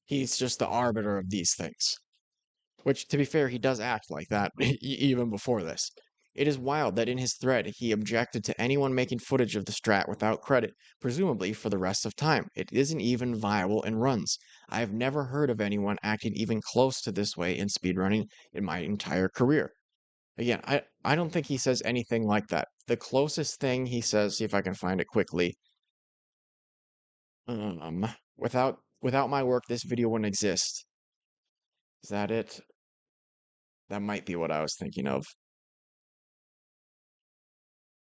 He's just the arbiter of these things. Which, to be fair, he does act like that, even before this. It is wild that in his thread, he objected to anyone making footage of the strat without credit, presumably for the rest of time. It isn't even viable in runs. I have never heard of anyone acting even close to this way in speedrunning in my entire career. Again, I don't think he says anything like that. The closest thing he says, see if I can find it quickly. Without my work, this video wouldn't exist. Is that it? That might be what I was thinking of.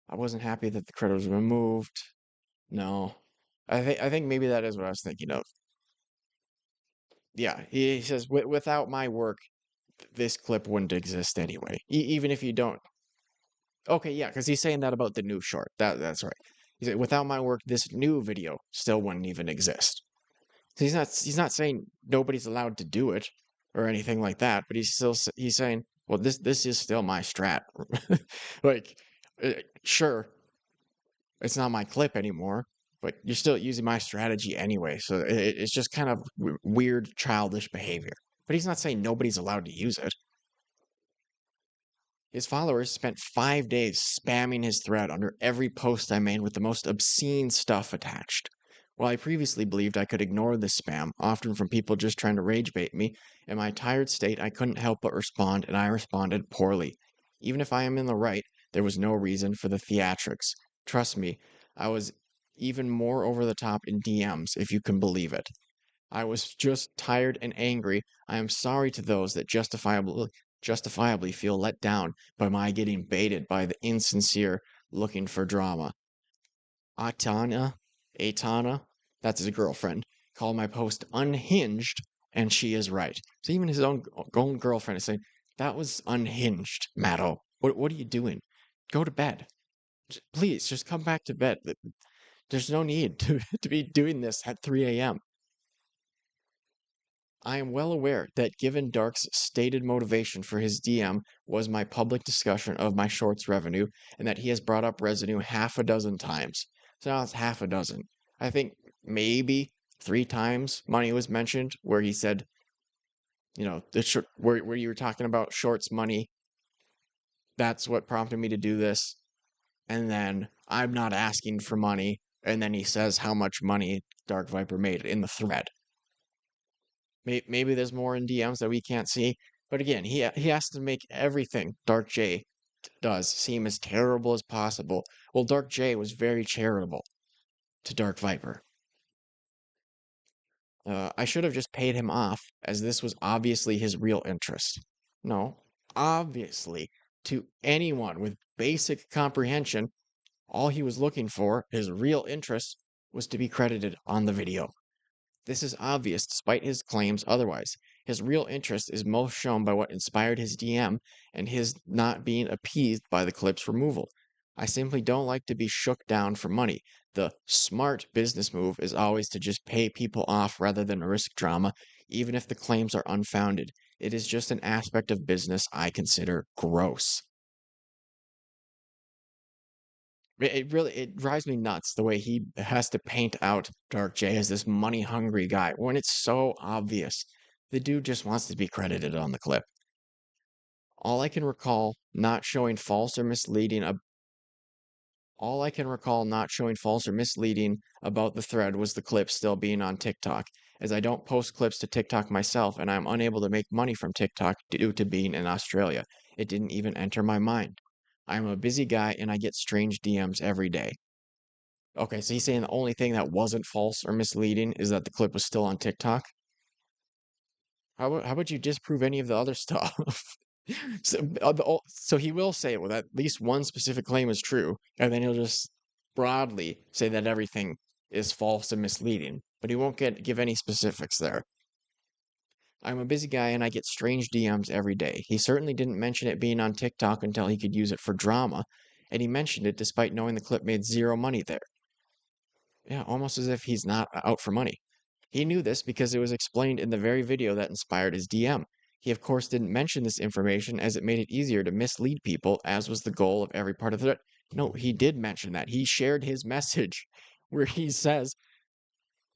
I wasn't happy that the credit was removed. No. I think maybe that is what I was thinking of. Yeah, he says, without my work, this clip wouldn't exist anyway. Even if you don't. Okay, yeah, because he's saying that about the new short. That's right. He said, without my work, this new video still wouldn't even exist. So he's not saying nobody's allowed to do it or anything like that, but he's saying, well, this is still my strat. Like, sure, it's not my clip anymore, but you're still using my strategy anyway. So it's just kind of weird, childish behavior. But he's not saying nobody's allowed to use it. His followers spent 5 days spamming his thread under every post I made with the most obscene stuff attached. While I previously believed I could ignore this spam, often from people just trying to rage bait me, in my tired state I couldn't help but respond, and I responded poorly. Even if I am in the right, there was no reason for the theatrics. Trust me, I was even more over the top in DMs, if you can believe it. I was just tired and angry. I am sorry to those that justifiably feel let down by my getting baited by the insincere looking for drama. Atana, that's his girlfriend, called my post unhinged, and she is right. So even his own girlfriend is saying, that was unhinged, Matto. What are you doing? Go to bed. Please, just come back to bed. There's no need to be doing this at 3 a.m. I am well aware that given Dark's stated motivation for his DM was my public discussion of my shorts revenue, and that he has brought up revenue half a dozen times. So now it's half a dozen. I think maybe 3 times money was mentioned where he said, you know, where you were talking about shorts money. That's what prompted me to do this. And then I'm not asking for money. And then he says how much money Dark Viper made in the thread. Maybe there's more in DMs that we can't see. But again, he has to make everything Dark J does seem as terrible as possible. Well, Dark J was very charitable to Dark Viper. I should have just paid him off, as this was obviously his real interest. No, obviously, to anyone with basic comprehension, all he was looking for, his real interest, was to be credited on the video. This is obvious despite his claims otherwise. His real interest is most shown by what inspired his DM and his not being appeased by the clip's removal. I simply don't like to be shook down for money. The smart business move is always to just pay people off rather than risk drama, even if the claims are unfounded. It is just an aspect of business I consider gross. It drives me nuts the way he has to paint out Dark J as this money-hungry guy when it's so obvious. The dude just wants to be credited on the clip. All I can recall not showing false or misleading about the thread was the clip still being on TikTok, as I don't post clips to TikTok myself and I'm unable to make money from TikTok due to being in Australia. It didn't even enter my mind. I'm a busy guy and I get strange DMs every day. Okay, so he's saying the only thing that wasn't false or misleading is that the clip was still on TikTok? How about you disprove any of the other stuff? So he will say, well, that at least one specific claim is true, and then he'll just broadly say that everything is false and misleading, but he won't give any specifics there. I'm a busy guy and I get strange DMs every day. He certainly didn't mention it being on TikTok until he could use it for drama, and he mentioned it despite knowing the clip made zero money there. Yeah, almost as if he's not out for money. He knew this because it was explained in the very video that inspired his DM. He, of course, didn't mention this information as it made it easier to mislead people, as was the goal of every part of the thread. No, he did mention that. He shared his message where he says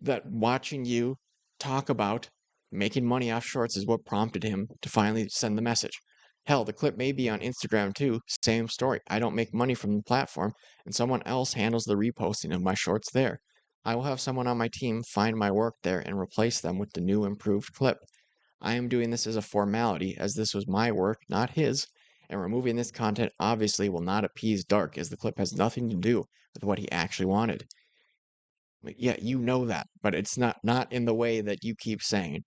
that watching you talk about making money off shorts is what prompted him to finally send the message. Hell, the clip may be on Instagram too. Same story. I don't make money from the platform, and someone else handles the reposting of my shorts there. I will have someone on my team find my work there and replace them with the new improved clip. I am doing this as a formality, as this was my work, not his, and removing this content obviously will not appease Dark, as the clip has nothing to do with what he actually wanted. Yeah, you know that, but it's not in the way that you keep saying.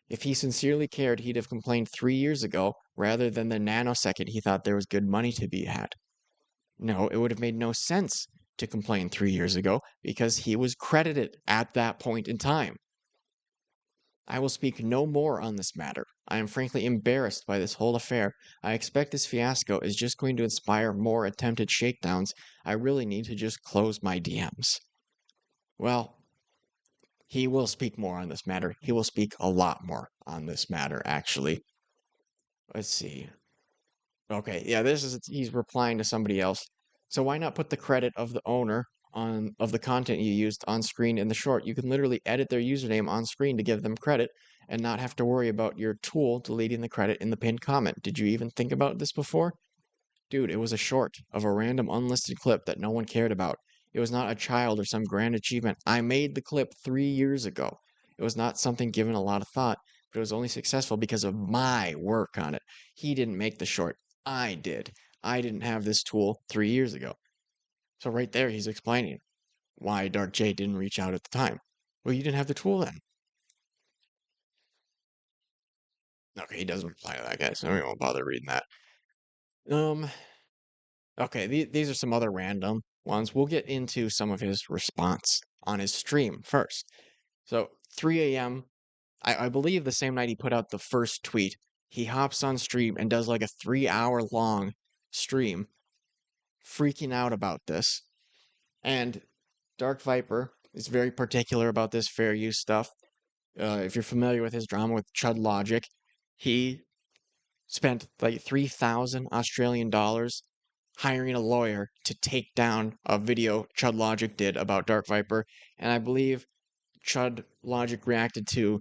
If he sincerely cared, he'd have complained 3 years ago, rather than the nanosecond he thought there was good money to be had. No, it would have made no sense to complain 3 years ago, because he was credited at that point in time. I will speak no more on this matter. I am frankly embarrassed by this whole affair. I expect this fiasco is just going to inspire more attempted shakedowns. I really need to just close my DMs. Well, he will speak more on this matter. He will speak a lot more on this matter, actually. Let's see. Okay, yeah, he's replying to somebody else. So why not put the credit of the owner of the content you used on screen in the short? You can literally edit their username on screen to give them credit and not have to worry about your tool deleting the credit in the pinned comment. Did you even think about this before? Dude, it was a short of a random unlisted clip that no one cared about. It was not a child or some grand achievement. I made the clip 3 years ago. It was not something given a lot of thought, but it was only successful because of my work on it. He didn't make the short. I did. I didn't have this tool 3 years ago. So right there, he's explaining why Dark J didn't reach out at the time. Well, you didn't have the tool then. Okay, he doesn't reply to that guy, so we won't bother reading that. Okay, these are some other random ones. We'll get into some of his response on his stream first. So 3 a.m., I believe the same night he put out the first tweet, he hops on stream and does like a 3-hour long stream freaking out about this. And Dark Viper is very particular about this fair use stuff. If you're familiar with his drama with Chud Logic, he spent like 3,000 Australian dollars hiring a lawyer to take down a video Chud Logic did about Dark Viper, and I believe Chud Logic reacted to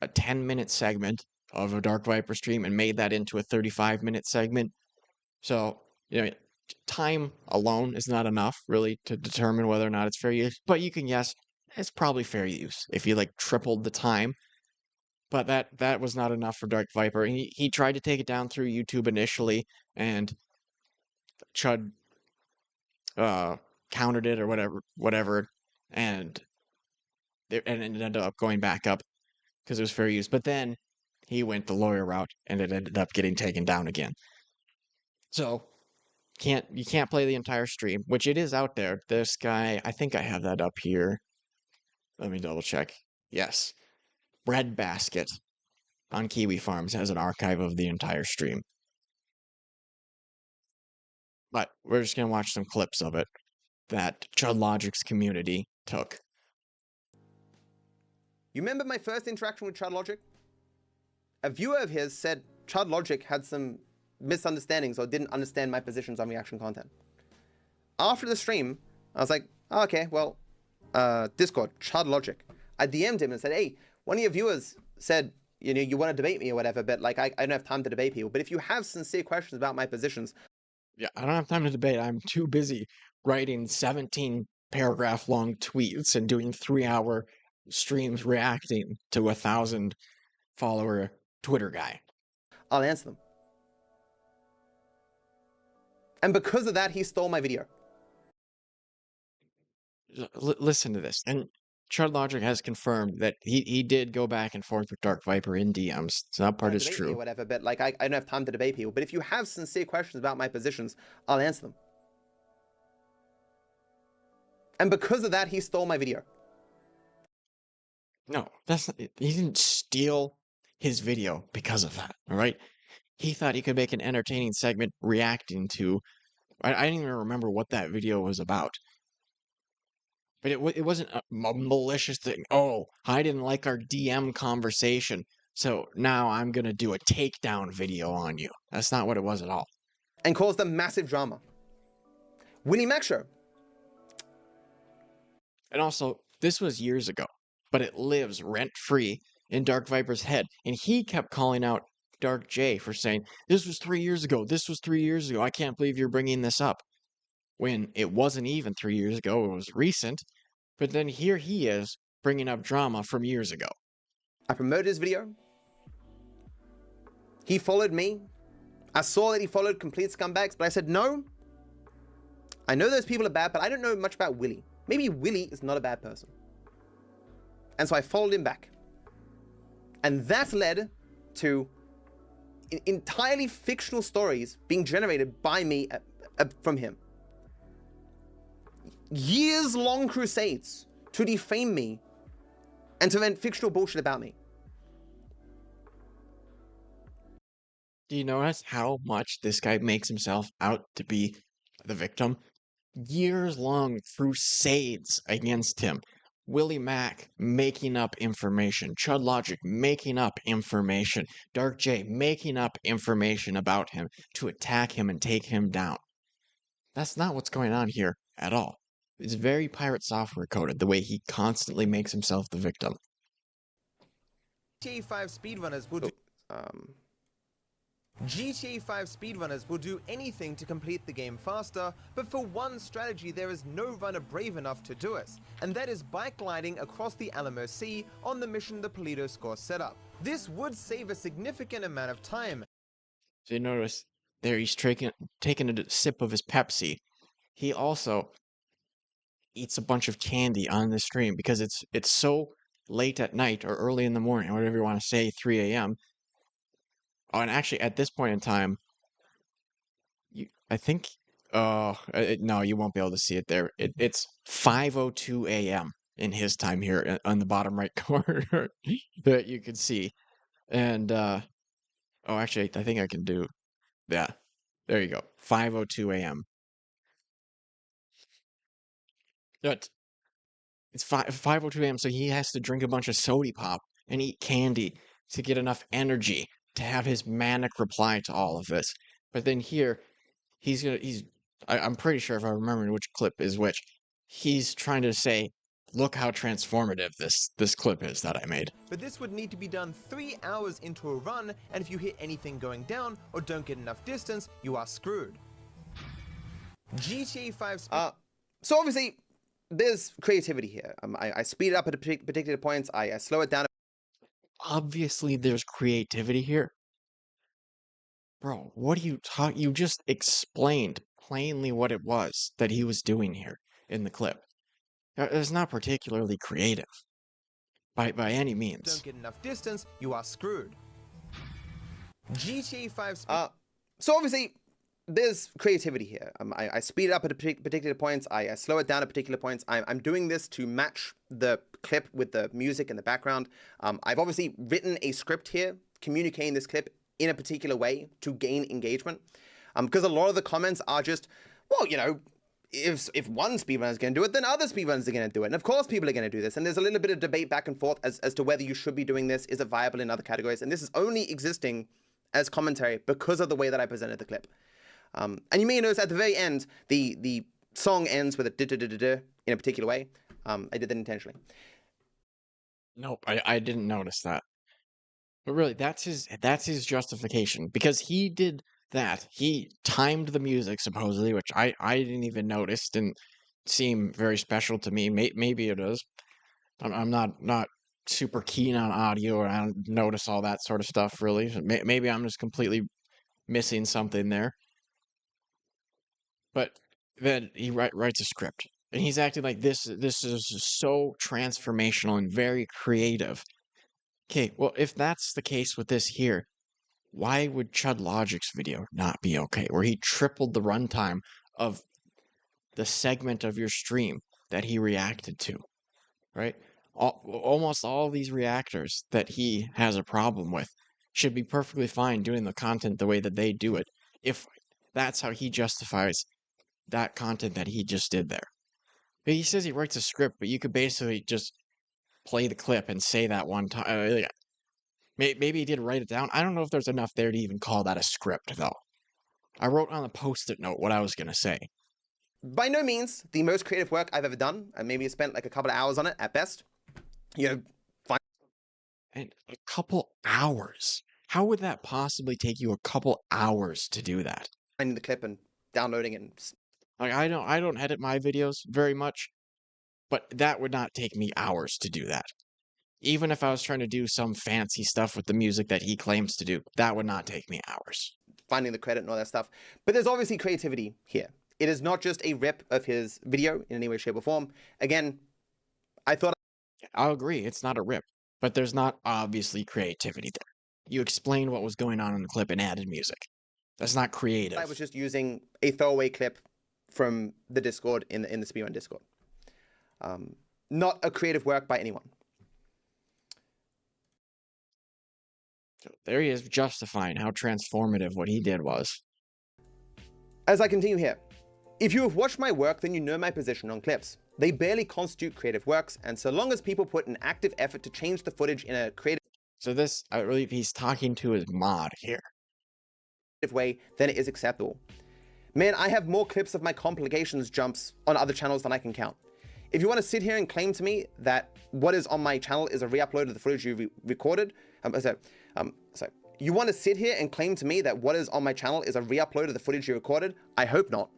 a 10-minute segment of a Dark Viper stream and made that into a 35-minute segment. So, time alone is not enough, really, to determine whether or not it's fair use, but you can guess it's probably fair use if you, tripled the time. But that was not enough for Dark Viper. He tried to take it down through YouTube initially, and Chud countered it or whatever, and it ended up going back up because it was fair use. But then he went the lawyer route, and it ended up getting taken down again. So you can't play the entire stream, which it is out there. This guy, I think I have that up here. Let me double check. Yes, Breadbasket on Kiwi Farms has an archive of the entire stream. But we're just gonna watch some clips of it. that Chud Logic's community took. You remember my first interaction with Chud Logic? A viewer of his said Chud Logic had some misunderstandings or didn't understand my positions on reaction content. After the stream, I was like, oh, okay, well, Discord, Chud Logic. I DM'd him and said, hey, one of your viewers said, you know, you want to debate me or whatever, but like, I don't have time to debate people. But if you have sincere questions about my positions. Yeah, I don't have time to debate. I'm too busy writing 17 paragraph long tweets and doing 3-hour streams reacting to 1,000 follower Twitter guy. I'll answer them. And because of that, he stole my video. Listen to this. And Chud Logic has confirmed that he did go back and forth with Dark Viper in DMs. So that part is true. Or whatever, but like, I don't have time to debate people. But if you have sincere questions about my positions, I'll answer them. And because of that, he stole my video. No, that's not, he didn't steal his video because of that, all right? He thought he could make an entertaining segment reacting to, I didn't even remember what that video was about. But it wasn't a malicious thing. Oh, I didn't like our DM conversation, so now I'm going to do a takedown video on you. That's not what it was at all. And caused a massive drama. Willie Mac Show. And also, this was years ago, but it lives rent-free in Dark Viper's head. And he kept calling out Dark J for saying, this was 3 years ago, this was 3 years ago, I can't believe you're bringing this up. When it wasn't even 3 years ago, it was recent. But then here he is, bringing up drama from years ago. I promoted his video. He followed me. I saw that he followed complete scumbags, but I said, no. I know those people are bad, but I don't know much about Willie. Maybe Willie is not a bad person. And so I followed him back. And that led to entirely fictional stories being generated by me from him. Years-long crusades to defame me and to invent fictional bullshit about me. Do you notice how much this guy makes himself out to be the victim? Years-long crusades against him. Willie Mac making up information. Chud Logic making up information. Dark J making up information about him to attack him and take him down. That's not what's going on here at all. It's very pirate software coded, the way he constantly makes himself the victim. GTA 5 speedrunners will do... GTA 5 speedrunners will do anything to complete the game faster, but for one strategy there is no runner brave enough to do it, and that is bike gliding across the Alamo Sea on the mission the Polito score set up. This would save a significant amount of time. So you notice there he's taking a sip of his Pepsi. He also eats a bunch of candy on the stream because it's so late at night or early in the morning, or whatever you want to say, 3 a.m. Oh, and actually, at this point in time, I think, no, you won't be able to see it there. It's 5:02 a.m. in his time here on the bottom right corner that you can see. And, oh, actually, I think I can do, yeah, there you go, 5:02 a.m. It's 5:02 a.m., so he has to drink a bunch of soda pop and eat candy to get enough energy to have his manic reply to all of this. But then here, I'm pretty sure if I remember which clip is which, he's trying to say, look how transformative this clip is that I made. But this would need to be done 3 hours into a run, and if you hit anything going down or don't get enough distance, you are screwed. GTA 5 so obviously, there's creativity here. I speed it up at particular points. I slow it down. Obviously, there's creativity here. Bro, what are you talking? You just explained plainly what it was that he was doing here in the clip. It's not particularly creative. By any means. Don't get enough distance, you are screwed. GTA 5 so obviously, there's creativity here. I speed it up at particular points. I slow it down at particular points. I'm doing this to match the clip with the music in the background. I've obviously written a script here, communicating this clip in a particular way to gain engagement. Because a lot of the comments are just, well, you know, if one speedrunner is going to do it, then other speedrunners are going to do it. And of course people are going to do this. And there's a little bit of debate back and forth as to whether you should be doing this. Is it viable in other categories? And this is only existing as commentary because of the way that I presented the clip. And you may notice at the very end, the song ends with a da-da-da-da-da in a particular way. I did that intentionally. Nope, I didn't notice that. But really, that's his justification, because he did that. He timed the music supposedly, which I didn't even notice. Didn't seem very special to me. Maybe it is. I'm not super keen on audio, and I don't notice all that sort of stuff really. Maybe I'm just completely missing something there. But then he writes a script, and he's acting like this is so transformational and very creative. Okay, well, if that's the case with this here, why would Chud Logic's video not be okay? Where he tripled the runtime of the segment of your stream that he reacted to, right? Almost all these reactors that he has a problem with should be perfectly fine doing the content the way that they do it, if that's how he justifies that content that he just did there. But he says he writes a script, but you could basically just play the clip and say that one time. Maybe he did write it down. I don't know if there's enough there to even call that a script, though. I wrote on a post-it note what I was going to say. By no means the most creative work I've ever done. I maybe spent like a couple of hours on it at best. You know, And a couple hours? How would that possibly take you a couple hours to do that? finding the clip and downloading it. Like, I don't edit my videos very much, but that would not take me hours to do that. Even if I was trying to do some fancy stuff with the music that he claims to do, that would not take me hours. Finding the credit and all that stuff. But there's obviously creativity here. It is not just a rip of his video in any way, shape, or form. Again, I thought... I'll agree, it's not a rip, but there's not obviously creativity there. You explained what was going on in the clip and added music. That's not creative. I was just using a throwaway clip from the Discord in the speedrun Discord. Not a creative work by anyone. So there he is, justifying how transformative what he did was. As I continue here, if you have watched my work, then you know my position on clips. They barely constitute creative works, and so long as people put an active effort to change the footage in a creative... So this, I believe he's talking to his mod here. way, then it is acceptable. Man, I have more clips of my complications jumps on other channels than I can count. If you want to sit here and claim to me that what is on my channel is a re-upload of the footage you recorded, you want to sit here and claim to me that what is on my channel is a re-upload of the footage you recorded? I hope not.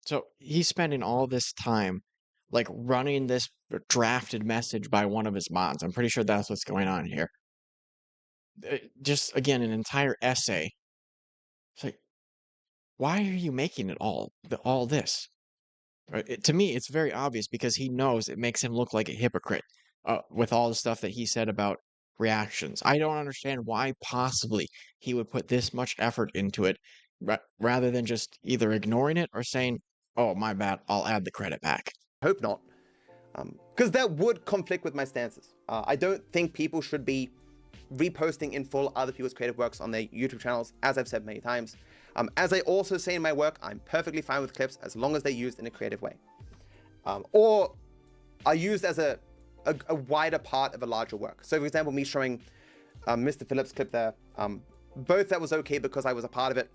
So he's spending all this time like running this drafted message by one of his mods. I'm pretty sure that's what's going on here. Just again, an entire essay. It's like, why are you making it all this? To me, it's very obvious because he knows it makes him look like a hypocrite with all the stuff that he said about reactions. I don't understand why possibly he would put this much effort into it rather than just either ignoring it or saying, oh, my bad, I'll add the credit back. Hope not. Because that would conflict with my stances. I don't think people should be reposting in full other people's creative works on their YouTube channels, as I've said many times. As I also say in my work, I'm perfectly fine with clips as long as they're used in a creative way. Or are used as a wider part of a larger work. So for example, me showing Mr. Phillips' clip there, both that was okay because I was a part of it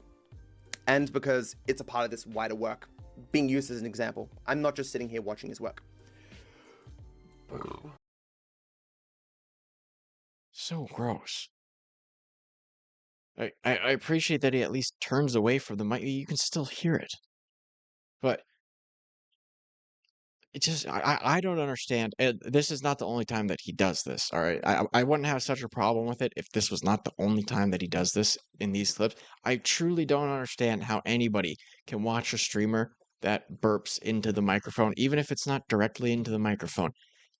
and because it's a part of this wider work being used as an example. I'm not just sitting here watching his work. So gross. I appreciate that he at least turns away from the mic. You can still hear it. But it just, I don't understand. And this is not the only time that he does this, all right? I wouldn't have such a problem with it if this was not the only time that he does this in these clips. I truly don't understand how anybody can watch a streamer that burps into the microphone, even if it's not directly into the microphone.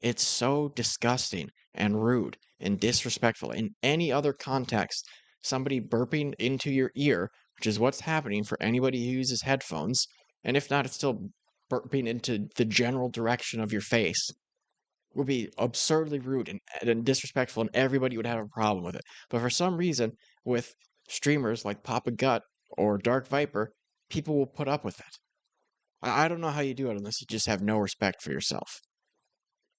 It's so disgusting and rude and disrespectful. In any other context, somebody burping into your ear, which is what's happening for anybody who uses headphones, and if not, it's still burping into the general direction of your face, would be absurdly rude and disrespectful, and everybody would have a problem with it. But for some reason, with streamers like Papa Gut or Dark Viper, people will put up with it. I don't know how you do it unless you just have no respect for yourself.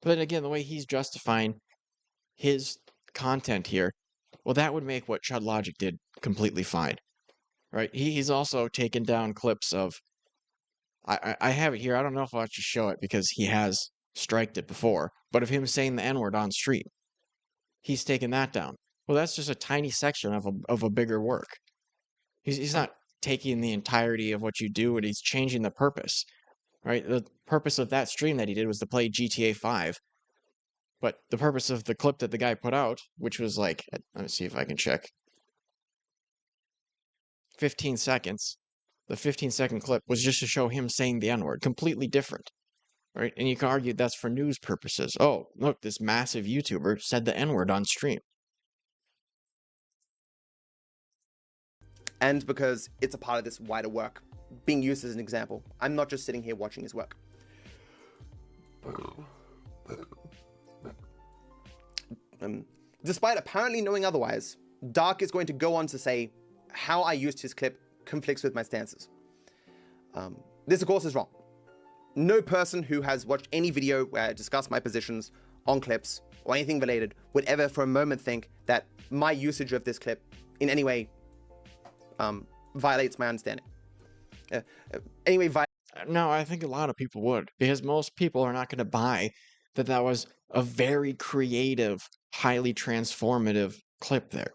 But then again, the way he's justifying his content here, well, that would make what Chud Logic did completely fine, right? He's also taken down clips of. I have it here. I don't know if I'll just show it because he has striked it before, but of him saying the N-word on stream, he's taken that down. Well, that's just a tiny section of a bigger work. He's not taking the entirety of what you do, and he's changing the purpose, right? The purpose of that stream that he did was to play GTA 5, but the purpose of the clip that the guy put out, which was like, let me see if I can check, 15 seconds, the 15-second clip was just to show him saying the N-word, completely different, right? And you can argue that's for news purposes. Oh, look, this massive YouTuber said the N-word on stream. And because it's a part of this wider work being used as an example. I'm not just sitting here watching his work. Despite apparently knowing otherwise, Dark is going to go on to say how I used his clip conflicts with my stances. This, of course, is wrong. No person who has watched any video where I discuss my positions on clips or anything related would ever for a moment think that my usage of this clip in any way violates my understanding. No, I think a lot of people would, because most people are not going to buy that that was a very creative, highly transformative clip there,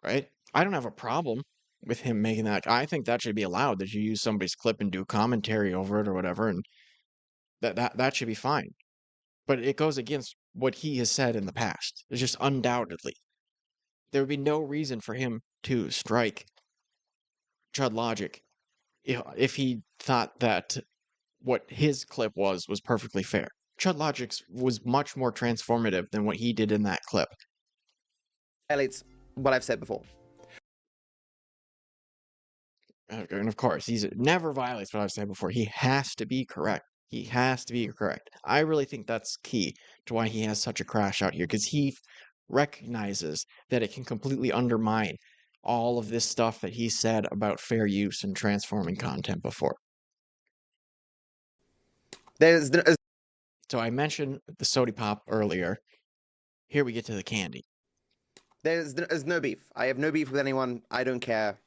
right? I don't have a problem with him making that. I think that should be allowed, that you use somebody's clip and do commentary over it or whatever, and that should be fine. But it goes against what he has said in the past. It's just undoubtedly. There would be no reason for him to strike Chud Logic if he thought that what his clip was perfectly fair. Chud Logic's was much more transformative than what he did in that clip. Violates what I've said before. And of course, he's never violates what I've said before. He has to be correct. He has to be correct. I really think that's key to why he has such a crash out here, because he recognizes that it can completely undermine all of this stuff that he said about fair use and transforming content before. So I mentioned the Sody Pop earlier. Here we get to the candy. There's no beef. I have no beef with anyone. I don't care.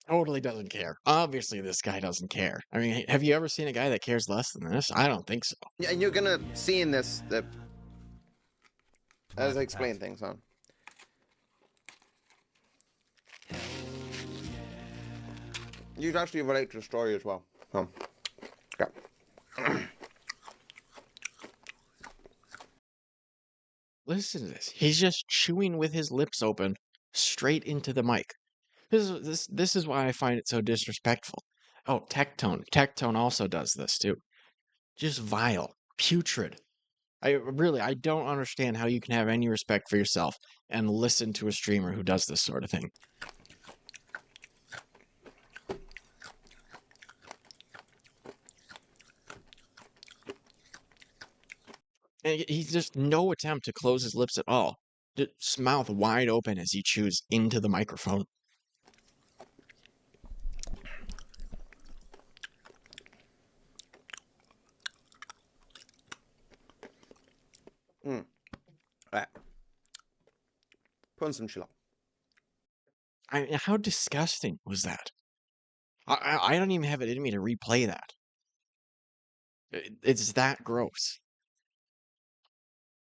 Totally doesn't care. Obviously, this guy doesn't care. I mean, have you ever seen a guy that cares less than this? I don't think so. And you're gonna see in this that as I explain things, huh? You actually relate to the story as well. Yeah. Listen to this. He's just chewing with his lips open straight into the mic. This is why I find it so disrespectful. Oh, Tectone. Tectone also does this too. Just vile. Putrid. I don't understand how you can have any respect for yourself and listen to a streamer who does this sort of thing. And he's just no attempt to close his lips at all. Just mouth wide open as he chews into the microphone. Alright. Put on some chill out. I mean, how disgusting was that? I don't even have it in me to replay that. It's that gross.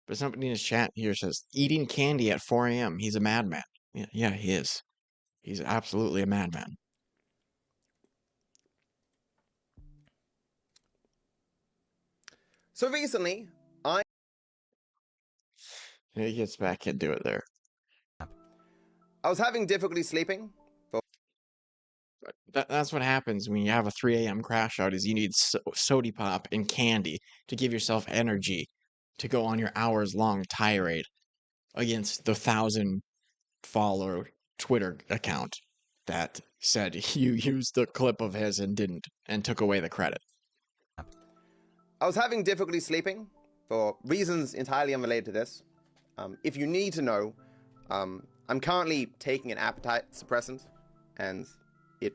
But somebody in his chat here says, eating candy at 4 a.m. He's a madman. Yeah, he is. He's absolutely a madman. So recently, He gets back into it there. I was having difficulty sleeping. That's what happens when you have a 3 a.m. crash out, is you need Sody Pop and candy to give yourself energy to go on your hours-long tirade against the 1,000-follower Twitter account that said you used the clip of his and didn't, and took away the credit. I was having difficulty sleeping for reasons entirely unrelated to this. If you need to know, I'm currently taking an appetite suppressant, and it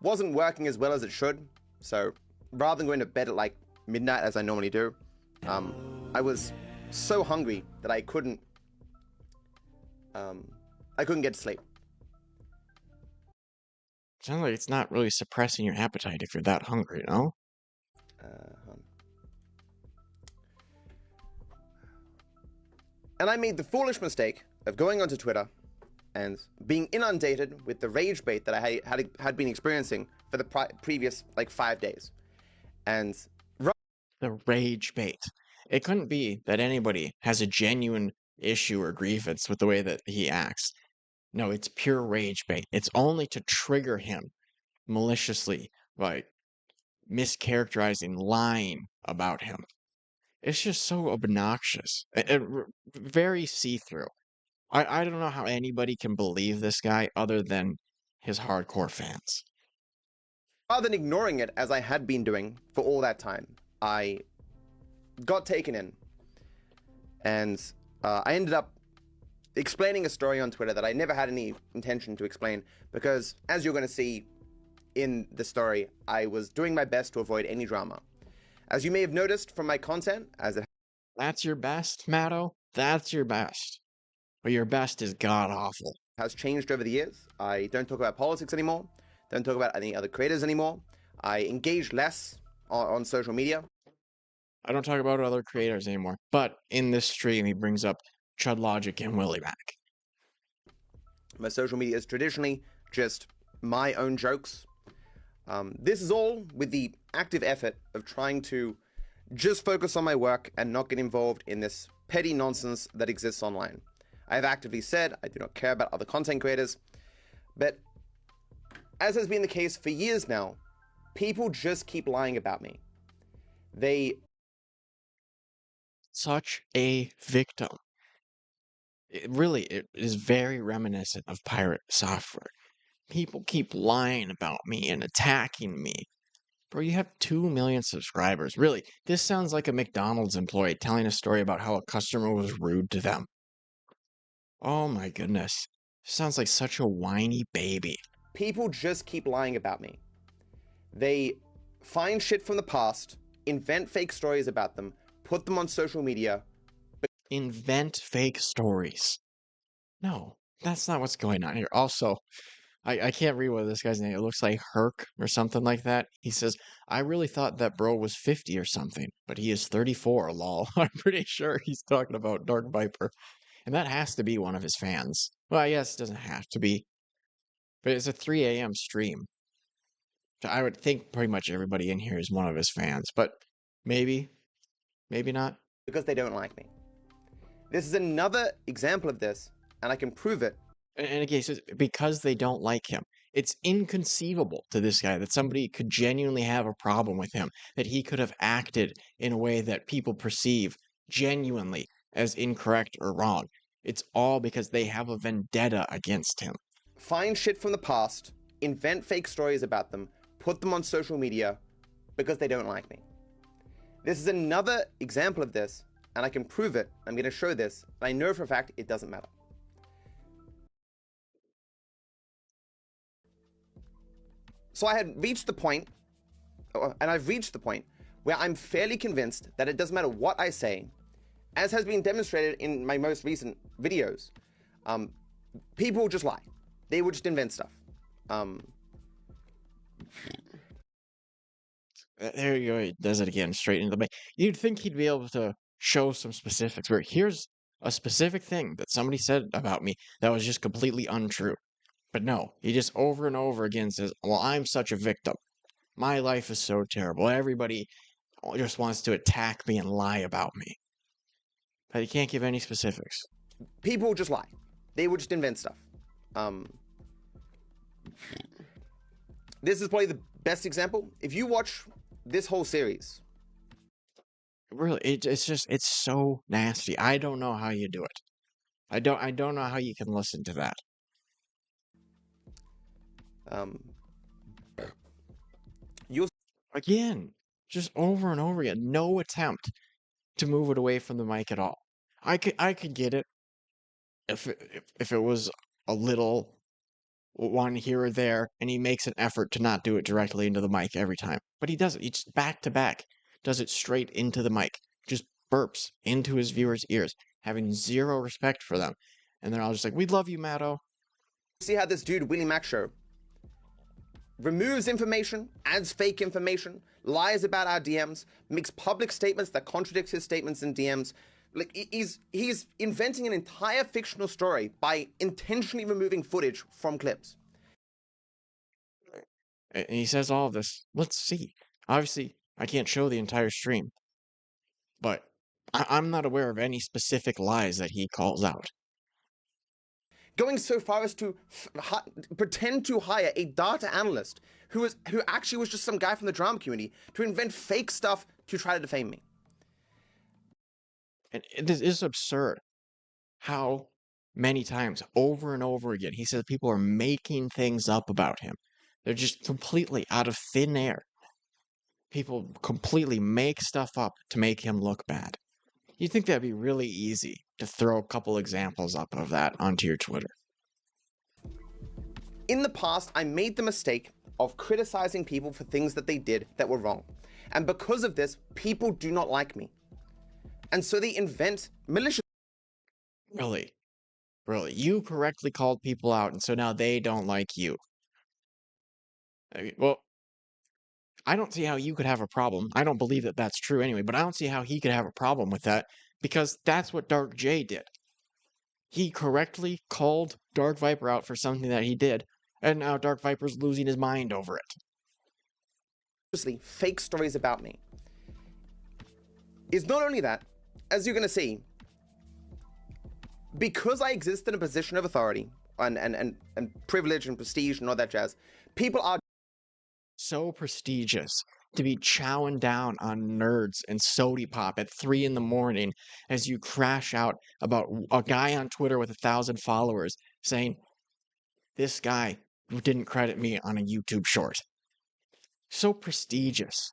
wasn't working as well as it should. So rather than going to bed at like midnight as I normally do, I was so hungry that I couldn't get to sleep. Sounds like it's not really suppressing your appetite if you're that hungry, no? And I made the foolish mistake of going onto Twitter and being inundated with the rage bait that I had been experiencing for the previous like 5 days. And The rage bait. It couldn't be that anybody has a genuine issue or grievance with the way that he acts. No, it's pure rage bait. It's only to trigger him maliciously by mischaracterizing, lying about him. It's just so obnoxious. Very see-through. I don't know how anybody can believe this guy other than his hardcore fans. rather than ignoring it as I had been doing for all that time, I got taken in. And I ended up explaining a story on Twitter that I never had any intention to explain, because as you're going to see in the story, I was doing my best to avoid any drama. As you may have noticed from my content, as it That's your best, Matto? That's your best. But your best is god-awful. has changed over the years, I don't talk about politics anymore, don't talk about any other creators anymore. I engage less on social media. I don't talk about other creators anymore. But in this stream, he brings up Chud Logic and Willie Mac. My social media is traditionally just my own jokes. This is all with the active effort of trying to just focus on my work and not get involved in this petty nonsense that exists online. I have actively said I do not care about other content creators, but as has been the case for years now, people just keep lying about me. Such a victim. It is very reminiscent of pirate software. People keep lying about me and attacking me. Bro, you have 2 million subscribers. Really, this sounds like a McDonald's employee telling a story about how a customer was rude to them. Oh my goodness. Sounds like such a whiny baby. People just keep lying about me. They find shit from the past, invent fake stories about them, put them on social media. Invent fake stories. No, that's not what's going on here. Also, I can't read what this guy's name. It looks like Herc or something like that. He says, I really thought that bro was 50 or something, but he is 34, lol. I'm pretty sure he's talking about Dark Viper. And that has to be one of his fans. Well, I guess it doesn't have to be. But it's a 3 a.m. stream. So I would think pretty much everybody in here is one of his fans. But maybe, maybe not. Because they don't like me. This is another example of this, and I can prove it. And again, so because they don't like him, it's inconceivable to this guy that somebody could genuinely have a problem with him, that he could have acted in a way that people perceive genuinely as incorrect or wrong. It's all because they have a vendetta against him. Find shit from the past, invent fake stories about them, put them on social media because they don't like me. This is another example of this, and I can prove it. I'm going to show this, and I know for a fact it doesn't matter. So I had reached the point, and I've reached the point, where I'm fairly convinced that it doesn't matter what I say, as has been demonstrated in my most recent videos. People will just lie. They will just invent stuff. There you go. He does it again, straight into the mic. You'd think he'd be able to show some specifics where here's a specific thing that somebody said about me that was just completely untrue. But no, he just over and over again says, well, I'm such a victim. My life is so terrible. Everybody just wants to attack me and lie about me. But he can't give any specifics. People will just lie. They will just invent stuff. This is probably the best example. If you watch this whole series, Really, it's so nasty. I don't know how you do it. I don't know how you can listen to that. you'll Again, just over and over again. No attempt to move it away from the mic at all. I could get it if it was a little one here or there, and he makes an effort to not do it directly into the mic every time. But he does it. He just back to back does it straight into the mic. Just burps into his viewers' ears, having zero respect for them. And they're all just like, "We love you, Matto." See how this dude, Willie Mac Show, removes information, adds fake information, lies about our DMs, makes public statements that contradict his statements in DMs. Like, he's inventing an entire fictional story by intentionally removing footage from clips. And he says all of this. Let's see. Obviously, I can't show the entire stream, but I'm not aware of any specific lies that he calls out. Going so far as to pretend to hire a data analyst who actually was just some guy from the drama community to invent fake stuff to try to defame me. And it is absurd how many times, over and over again, he says people are making things up about him. They're just completely out of thin air. People completely make stuff up to make him look bad. You'd think that'd be really easy to throw a couple examples up of that onto your Twitter. In the past, I made the mistake of criticizing people for things that they did that were wrong. And because of this, people do not like me. And so they invent malicious... Really? Really? You correctly called people out, and so now they don't like you. Well, I don't see how you could have a problem. I don't believe that that's true anyway, but I don't see how he could have a problem with that, because that's what Dark J did. He correctly called Dark Viper out for something that he did, and now Dark Viper's losing his mind over it. Fake stories about me. Is not only that, as you're going to see, because I exist in a position of authority and privilege and prestige and all that jazz, people are so prestigious to be chowing down on nerds and sody pop at 3 in the morning as you crash out about a guy on Twitter with 1,000 followers saying, "This guy didn't credit me on a YouTube short." So prestigious.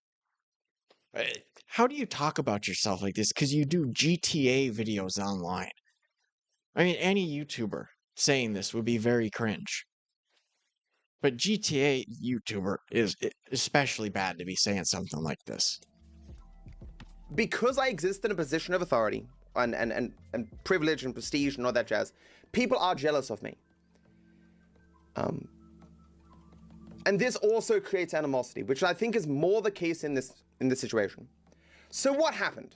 How do you talk about yourself like this? Because you do GTA videos online. I mean, any YouTuber saying this would be very cringe. But GTA YouTuber is especially bad to be saying something like this. Because I exist in a position of authority and privilege and prestige and all that jazz, people are jealous of me. And this also creates animosity, which I think is more the case in this situation. So what happened?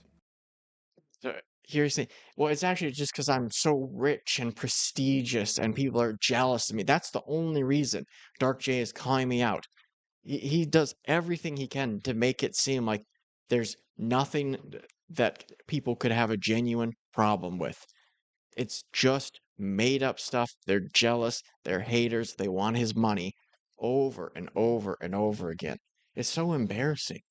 So here's the well, it's actually just because I'm so rich and prestigious and people are jealous of me. That's the only reason Dark J is calling me out. He does everything he can to make it seem like there's nothing that people could have a genuine problem with. It's just made up stuff. They're jealous. They're haters. They want his money over and over and over again. It's so embarrassing.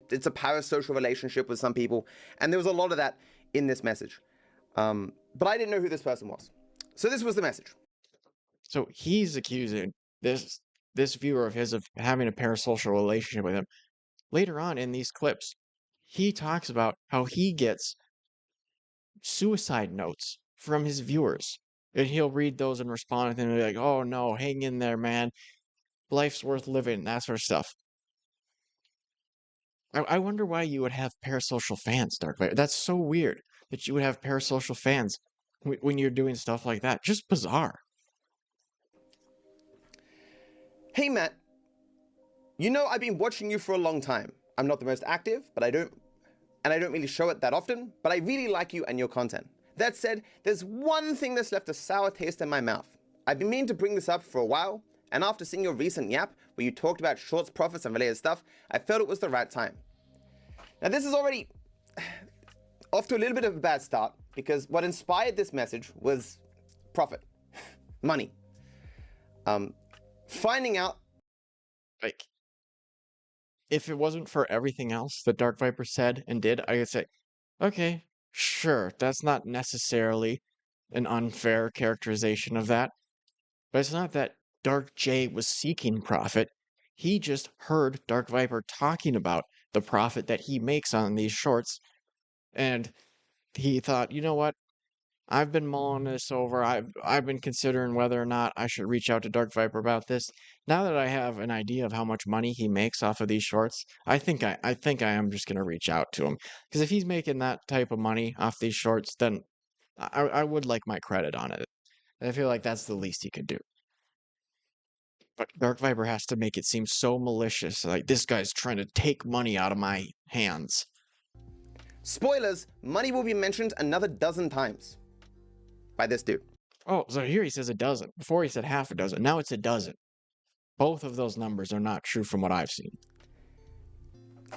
It's a parasocial relationship with some people, and there was a lot of that in this message. But I didn't know who this person was. So this was the message. So he's accusing this viewer of his of having a parasocial relationship with him. Later on in these clips, he talks about how he gets suicide notes from his viewers. And he'll read those and respond and be like, "Oh no, hang in there, man. Life's worth living," that sort of stuff. I wonder why you would have parasocial fans, Dark Viper. That's so weird that you would have parasocial fans when you're doing stuff like that. Just bizarre. Hey, Matt. You know, I've been watching you for a long time. I'm not the most active, but I don't really show it that often, but I really like you and your content. That said, there's one thing that's left a sour taste in my mouth. I've been meaning to bring this up for a while, and after seeing your recent yap, where you talked about shorts profits and related stuff, I felt it was the right time. Now this is already off to a little bit of a bad start, because what inspired this message was profit, money. Finding out, Like, if it wasn't for everything else that Dark Viper said and did, I could say, okay, sure, that's not necessarily an unfair characterization of that. But it's not that Dark J was seeking profit. He just heard Dark Viper talking about the profit that he makes on these shorts, and he thought, you know what? I've been mulling this over. I've been considering whether or not I should reach out to Dark Viper about this. Now that I have an idea of how much money he makes off of these shorts, I think I am just gonna reach out to him. Because if he's making that type of money off these shorts, then I would like my credit on it. I feel like that's the least he could do. But Dark Viper has to make it seem so malicious, like this guy's trying to take money out of my hands. Spoilers, money will be mentioned another dozen times by this dude. Oh, so here he says a dozen. Before he said half a dozen. Now it's a dozen. Both of those numbers are not true from what I've seen.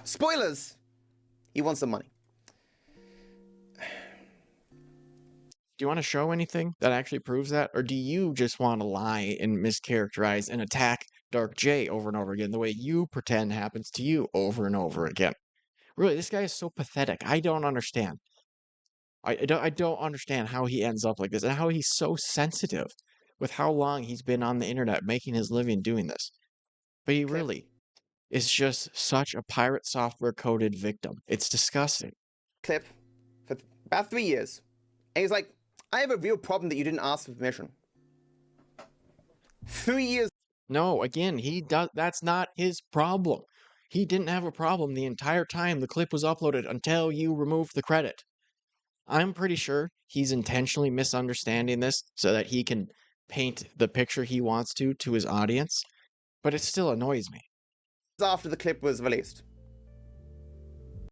Spoilers, he wants some money. Do you want to show anything that actually proves that? Or do you just want to lie and mischaracterize and attack Dark J over and over again the way you pretend happens to you over and over again? Really, this guy is so pathetic. I don't understand. I don't understand how he ends up like this and how he's so sensitive with how long he's been on the internet making his living doing this. But he really is just such a pirate software coded victim. It's disgusting. Clip for about 3 years. And he's like, I have a real problem that you didn't ask for permission. 3 years. No, again, that's not his problem. He didn't have a problem the entire time the clip was uploaded until you removed the credit. I'm pretty sure he's intentionally misunderstanding this so that he can paint the picture he wants to his audience, but it still annoys me. After the clip was released.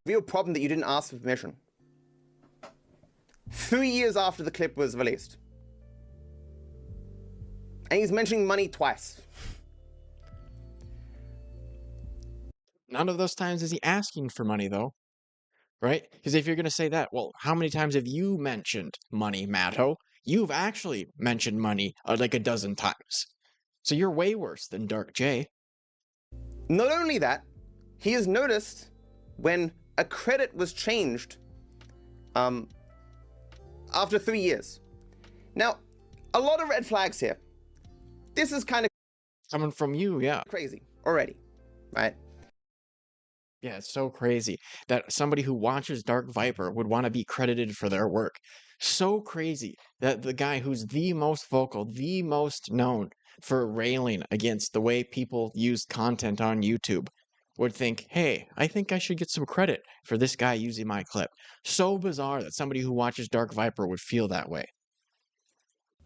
Real problem that you didn't ask for permission. 3 years after the clip was released. And he's mentioning money twice. None of those times is he asking for money, though. Right? Because if you're going to say that, well, how many times have you mentioned money, Matto? You've actually mentioned money like a dozen times. So you're way worse than Dark J. Not only that, he has noticed when a credit was changed after 3 years. Now, a lot of red flags here. This is kind of coming from you, yeah. Crazy already, right? Yeah, it's so crazy that somebody who watches Dark Viper would want to be credited for their work. So crazy that the guy who's the most vocal, the most known for railing against the way people use content on YouTube would think, hey, I think I should get some credit for this guy using my clip. So bizarre that somebody who watches Dark Viper would feel that way.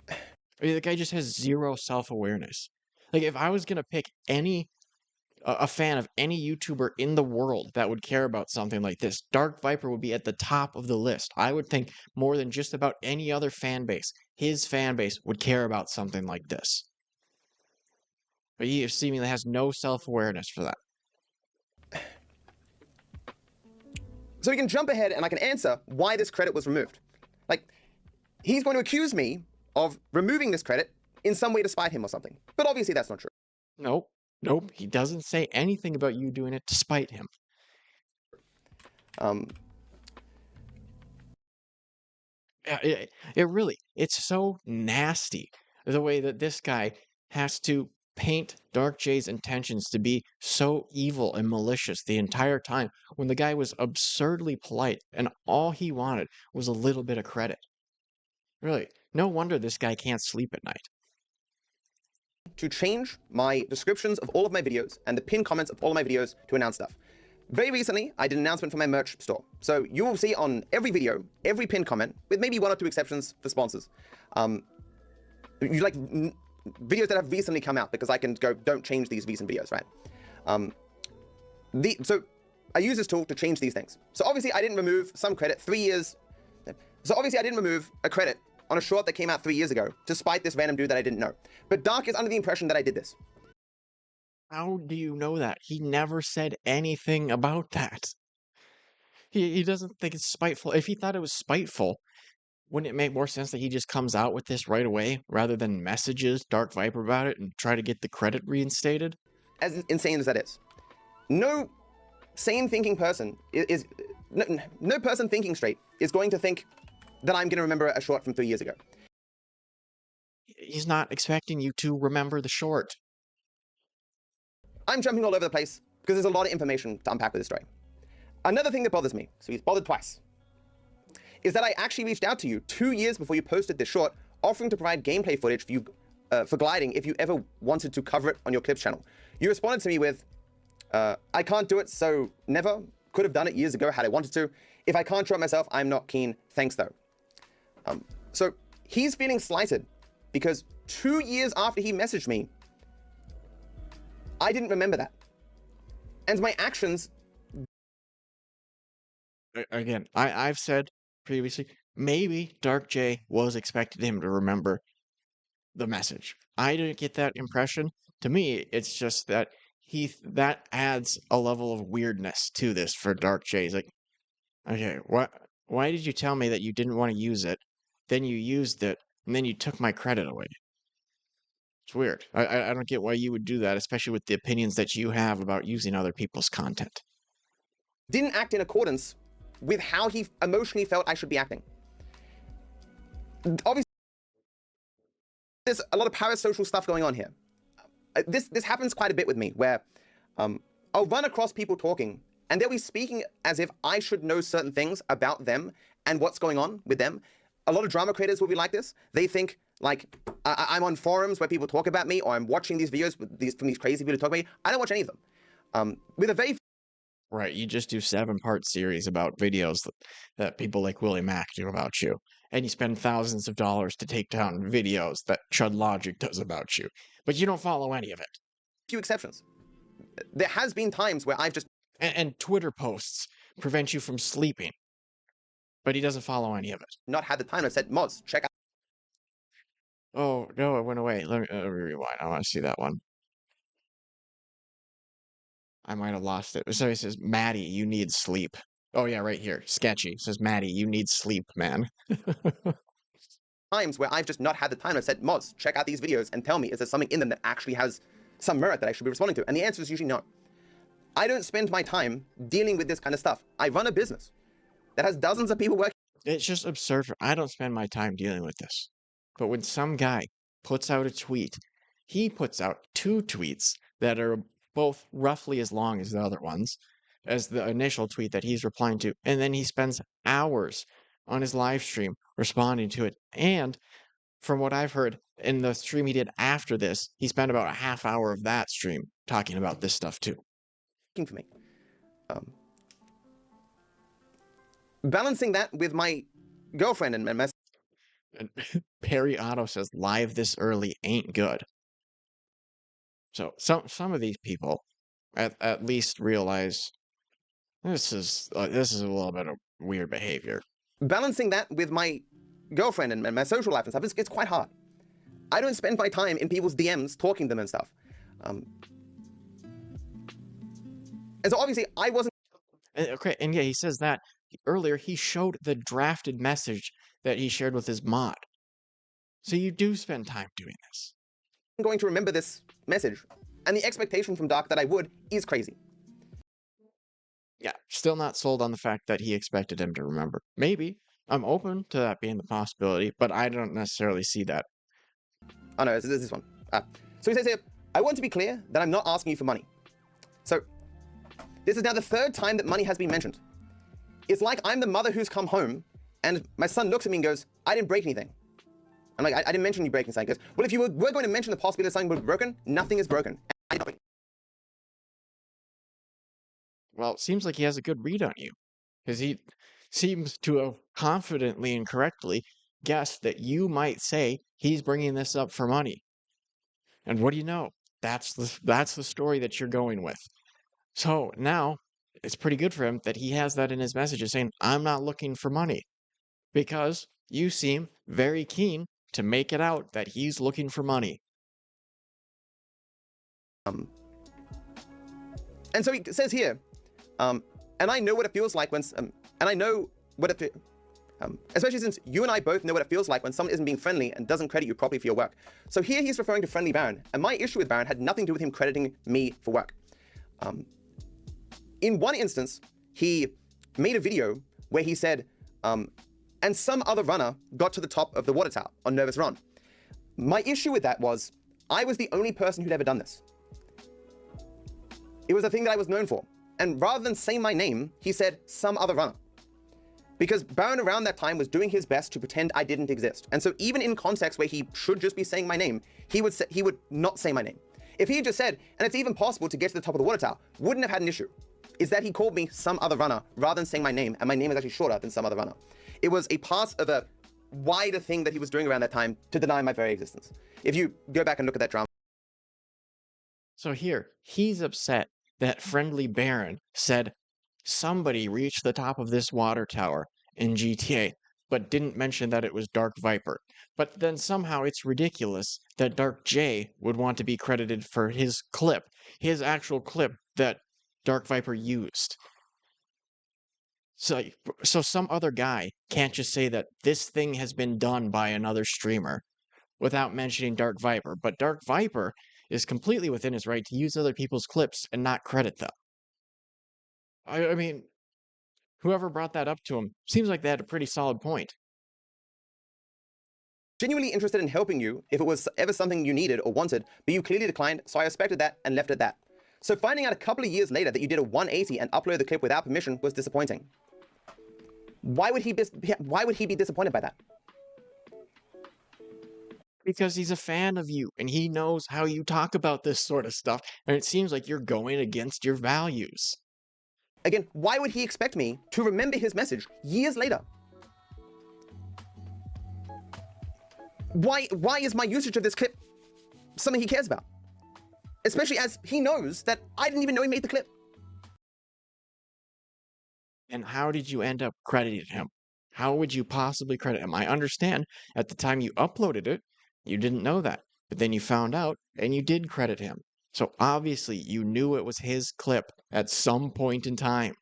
I mean, the guy just has zero self-awareness. Like, if I was going to pick a fan of any YouTuber in the world that would care about something like this, Dark Viper would be at the top of the list. I would think more than just about any other fan base, his fan base would care about something like this. But he seemingly has no self-awareness for that. So we can jump ahead and I can answer why this credit was removed. Like, he's going to accuse me of removing this credit in some way to spite him or something. But obviously that's not true. Nope, he doesn't say anything about you doing it to spite him. Yeah, it's so nasty the way that this guy has to paint Dark J's intentions to be so evil and malicious the entire time when the guy was absurdly polite and all he wanted was a little bit of credit. Really, no wonder this guy can't sleep at night. To change my descriptions of all of my videos and the pinned comments of all of my videos to announce stuff. Very recently, I did an announcement for my merch store. So you will see on every video, every pinned comment, with maybe 1 or 2 exceptions for sponsors. You like videos that have recently come out because I can go, don't change these recent videos, right? So I use this tool to change these things. So obviously I didn't remove some credit 3 years. So obviously I didn't remove a credit on a short that came out 3 years ago to spite this random dude that I didn't know. But Dark is under the impression that I did this. How do you know that? He never said anything about that. He doesn't think it's spiteful. If he thought it was spiteful, wouldn't it make more sense that he just comes out with this right away rather than messages Dark Viper about it and try to get the credit reinstated? As insane as that is. No sane thinking person no person thinking straight is going to think that I'm going to remember a short from 3 years ago. He's not expecting you to remember the short. I'm jumping all over the place because there's a lot of information to unpack with this story. Another thing that bothers me, so he's bothered twice, is that I actually reached out to you 2 years before you posted this short, offering to provide gameplay footage for you for gliding if you ever wanted to cover it on your clips channel. You responded to me with, I can't do it, so never. Could have done it years ago had I wanted to. If I can't show it myself, I'm not keen. Thanks though. So he's feeling slighted because 2 years after he messaged me, I didn't remember that. And my actions... Again, I've said previously, maybe Dark J was expecting him to remember the message. I didn't get that impression. To me, it's just that that adds a level of weirdness to this for Dark J. He's like, okay, why did you tell me that you didn't want to use it? Then you used it, and then you took my credit away. It's weird. I don't get why you would do that, especially with the opinions that you have about using other people's content. Didn't act in accordance with how he emotionally felt I should be acting. Obviously, there's a lot of parasocial stuff going on here. This happens quite a bit with me, where I'll run across people talking, and they'll be speaking as if I should know certain things about them and what's going on with them. A lot of drama creators will be like this. They think, like, I'm on forums where people talk about me, or I'm watching these videos from these crazy people who talk about me. I don't watch any of them. With a very... Right, you just do 7-part series about videos that people like Willie Mack do about you. And you spend thousands of dollars to take down videos that Chud Logic does about you. But you don't follow any of it. Few exceptions. There has been times where I've just... And Twitter posts prevent you from sleeping. But he doesn't follow any of it. not had the time. I said, Moz, check out... Oh, no, it went away. Let me rewind. I want to see that one. I might have lost it. So he says, Maddie, you need sleep. Oh, yeah, right here. Sketchy. It says, Maddie, you need sleep, man. times where I've just not had the time. I said, Moz, check out these videos and tell me, is there something in them that actually has some merit that I should be responding to? And the answer is usually no. I don't spend my time dealing with this kind of stuff. I run a business that has dozens of people working. It's just absurd. I don't spend my time dealing with this. But when some guy puts out a tweet, he puts out 2 tweets that are both roughly as long as the other ones, as the initial tweet that he's replying to, and then he spends hours on his live stream responding to it. And from what I've heard, in the stream he did after this, he spent about a half hour of that stream talking about this stuff too. For me. Balancing that with my girlfriend and my... And Perry Otto says, live this early ain't good. So some of these people at least realize this is a little bit of weird behavior. Balancing that with my girlfriend and my social life and stuff, it's quite hard. I don't spend my time in people's DMs talking to them and stuff. And so obviously I wasn't... Okay, and yeah, he says that earlier he showed the drafted message that he shared with his mod. So you do spend time doing this. I'm going to remember this message, and the expectation from Dark that I would is crazy. Yeah, still not sold on the fact that he expected him to remember. Maybe. I'm open to that being the possibility, but I don't necessarily see that. Oh no, this one. So he says here, I want to be clear that I'm not asking you for money. So this is now the 3rd time that money has been mentioned. It's like I'm the mother who's come home, and my son looks at me and goes, I didn't break anything. I'm like, I didn't mention you breaking something. He goes, well, if you were going to mention the possibility that something was broken, nothing is broken. Well, it seems like he has a good read on you, because he seems to have confidently and correctly guessed that you might say he's bringing this up for money. And what do you know? That's the story that you're going with. So now it's pretty good for him that he has that in his messages saying, I'm not looking for money, because you seem very keen to make it out that he's looking for money. And so he says here, and I know what it feels like when, and I know what it, especially since you and I both know what it feels like when someone isn't being friendly and doesn't credit you properly for your work. So here he's referring to Friendly Baron, and my issue with Baron had nothing to do with him crediting me for work. In one instance, he made a video where he said, and some other runner got to the top of the water tower on Nervous Run. My issue with that was, I was the only person who'd ever done this. It was a thing that I was known for. And rather than say my name, he said some other runner. Because Baron around that time was doing his best to pretend I didn't exist. And so even in context where he should just be saying my name, he would not say my name. If he had just said, and it's even possible to get to the top of the water tower, wouldn't have had an issue. Is that he called me some other runner rather than saying my name, and my name is actually shorter than some other runner. It was a part of a wider thing that he was doing around that time to deny my very existence. If you go back and look at that drama. So here, he's upset that Friendly Baron said somebody reached the top of this water tower in GTA, but didn't mention that it was Dark Viper. But then somehow it's ridiculous that Dark J would want to be credited for his clip, his actual clip that Dark Viper used. So some other guy can't just say that this thing has been done by another streamer without mentioning Dark Viper, but Dark Viper is completely within his right to use other people's clips and not credit them. I mean, whoever brought that up to him seems like they had a pretty solid point. Genuinely interested in helping you if it was ever something you needed or wanted, but you clearly declined, so I respected that and left it at that. So finding out a couple of years later that you did a 180 and uploaded the clip without permission was disappointing. Why would he be disappointed by that? Because he's a fan of you and he knows how you talk about this sort of stuff, and it seems like you're going against your values. Again, why would he expect me to remember his message years later? Why is my usage of this clip something he cares about? Especially as he knows that I didn't even know he made the clip. And how did you end up crediting him? How would you possibly credit him? I understand at the time you uploaded it, you didn't know that, but then you found out and you did credit him. So obviously you knew it was his clip at some point in time.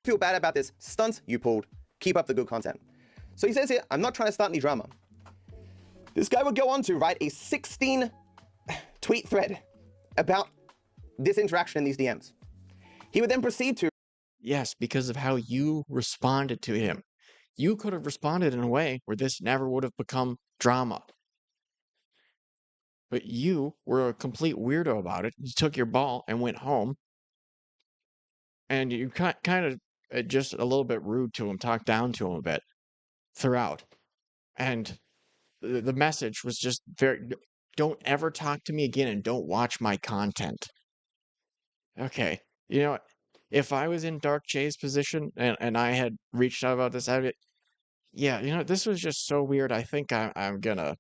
Feel bad about this stunt you pulled. Keep up the good content. So he says here, I'm not trying to start any drama. This guy would go on to write a 16 tweet thread about this interaction in these DMs. He would then proceed to... Yes, because of how you responded to him. You could have responded in a way where this never would have become drama. But you were a complete weirdo about it. You took your ball and went home. And you kind of just a little bit rude to him, talked down to him a bit throughout. And the message was just very, don't ever talk to me again and don't watch my content. Okay, you know what? If I was in Dark J's position and I had reached out about this, yeah, you know, this was just so weird. I think I'm gonna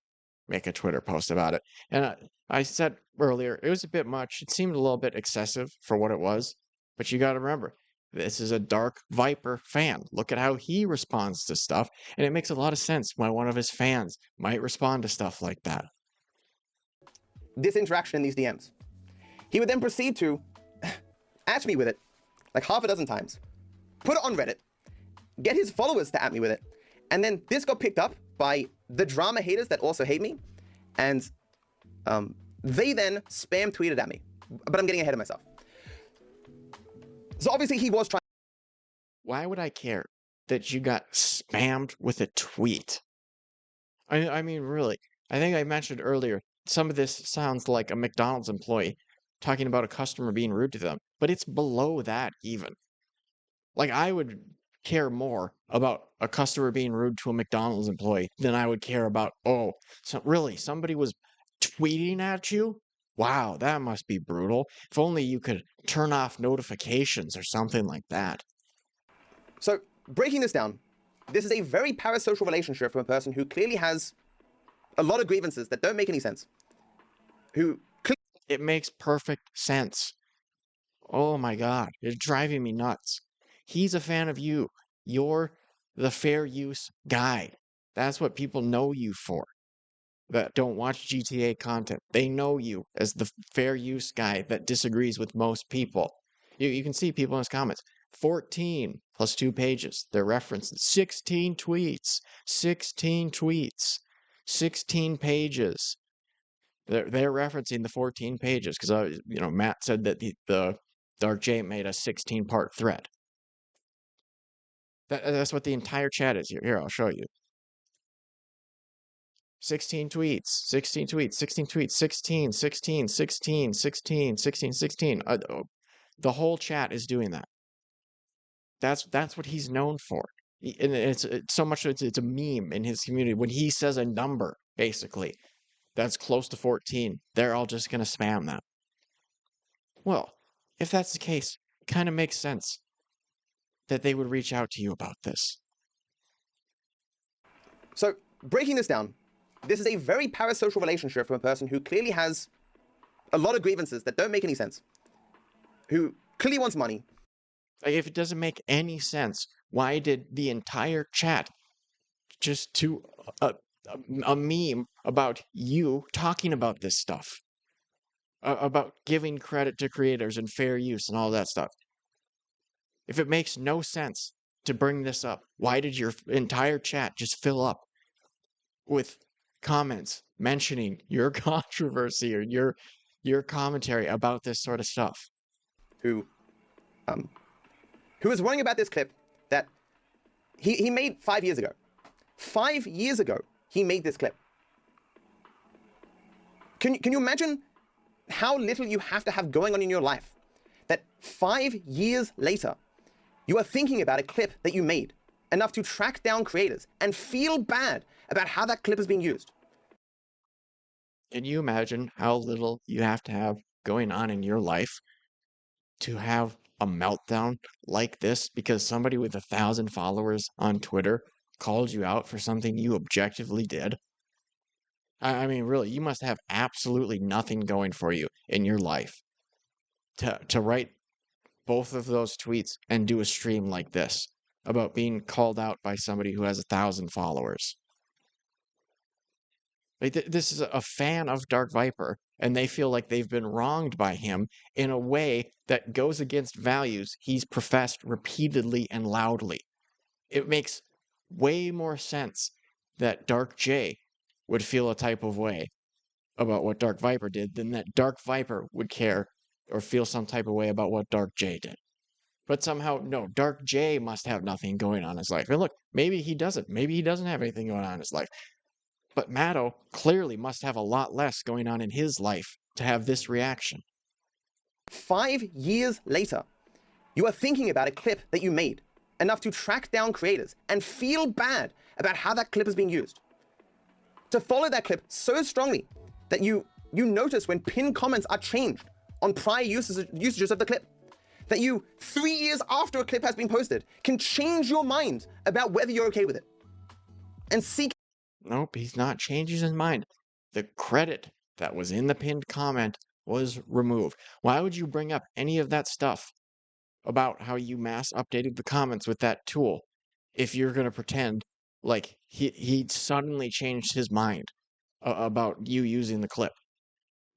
make a Twitter post about it. And I said earlier, it was a bit much. It seemed a little bit excessive for what it was. But you got to remember, this is a Dark Viper fan. Look at how he responds to stuff. And it makes a lot of sense why one of his fans might respond to stuff like that. This interaction in these DMs. He would then proceed to at me with it like half a dozen times, put it on Reddit, get his followers to at me with it, and then this got picked up by the drama haters that also hate me, and they then spam tweeted at me. But I'm getting ahead of myself. So obviously he was trying. Why would I care that you got spammed with a tweet? I mean, really, I think I mentioned earlier, some of this sounds like a McDonald's employee talking about a customer being rude to them, but it's below that even. Like, I would care more about a customer being rude to a McDonald's employee than I would care about, oh, so really, somebody was tweeting at you? Wow, that must be brutal. If only you could turn off notifications or something like that. So, breaking this down, this is a very parasocial relationship from a person who clearly has a lot of grievances that don't make any sense. It makes perfect sense. Oh my God, it's driving me nuts. He's a fan of you. You're the fair use guy. That's what people know you for. That don't watch GTA content. They know you as the fair use guy that disagrees with most people. You can see people in his comments. 14 plus 2 pages. They're referencing 16 tweets. 16 tweets. 16 pages. They're referencing the 14 pages because Matt said that the Dark J made a 16-part thread. That's what the entire chat is here. Here, I'll show you. 16 tweets, 16 tweets, 16 tweets, 16, 16, 16, 16, 16, 16. The whole chat is doing that. That's what he's known for. And it's so much it's a meme in his community. When he says a number, basically, that's close to 14, they're all just going to spam that. Well, if that's the case, it kind of makes sense that they would reach out to you about this. So, breaking this down, this is a very parasocial relationship from a person who clearly has a lot of grievances that don't make any sense, who clearly wants money. Like, if it doesn't make any sense, why did the entire chat just do a meme about you talking about this stuff? About giving credit to creators and fair use and all that stuff. If it makes no sense to bring this up, why did your entire chat just fill up with comments mentioning your controversy or your commentary about this sort of stuff? Who was worrying about this clip that he made 5 years ago. 5 years ago, he made this clip. Can you imagine how little you have to have going on in your life that 5 years later, you are thinking about a clip that you made enough to track down creators and feel bad about how that clip is being used? Can you imagine how little you have to have going on in your life to have a meltdown like this because somebody with 1,000 followers on Twitter called you out for something you objectively did? I mean, really, you must have absolutely nothing going for you in your life to write both of those tweets and do a stream like this about being called out by somebody who has 1,000 followers. Like, this is a fan of Dark Viper, and they feel like they've been wronged by him in a way that goes against values he's professed repeatedly and loudly. It makes way more sense that Dark J would feel a type of way about what Dark Viper did than that Dark Viper would care or feel some type of way about what Dark J did. But somehow, no, Dark J must have nothing going on in his life. And look, maybe he doesn't. Maybe he doesn't have anything going on in his life. But Matto clearly must have a lot less going on in his life to have this reaction. 5 years later, you are thinking about a clip that you made enough to track down creators and feel bad about how that clip is being used. To follow that clip so strongly that you notice when pinned comments are changed on prior usages of the clip. That you, 3 years after a clip has been posted, can change your mind about whether you're okay with it. And seek. Nope, he's not changing his mind. The credit that was in the pinned comment was removed. Why would you bring up any of that stuff about how you mass updated the comments with that tool if you're going to pretend like he suddenly changed his mind about you using the clip?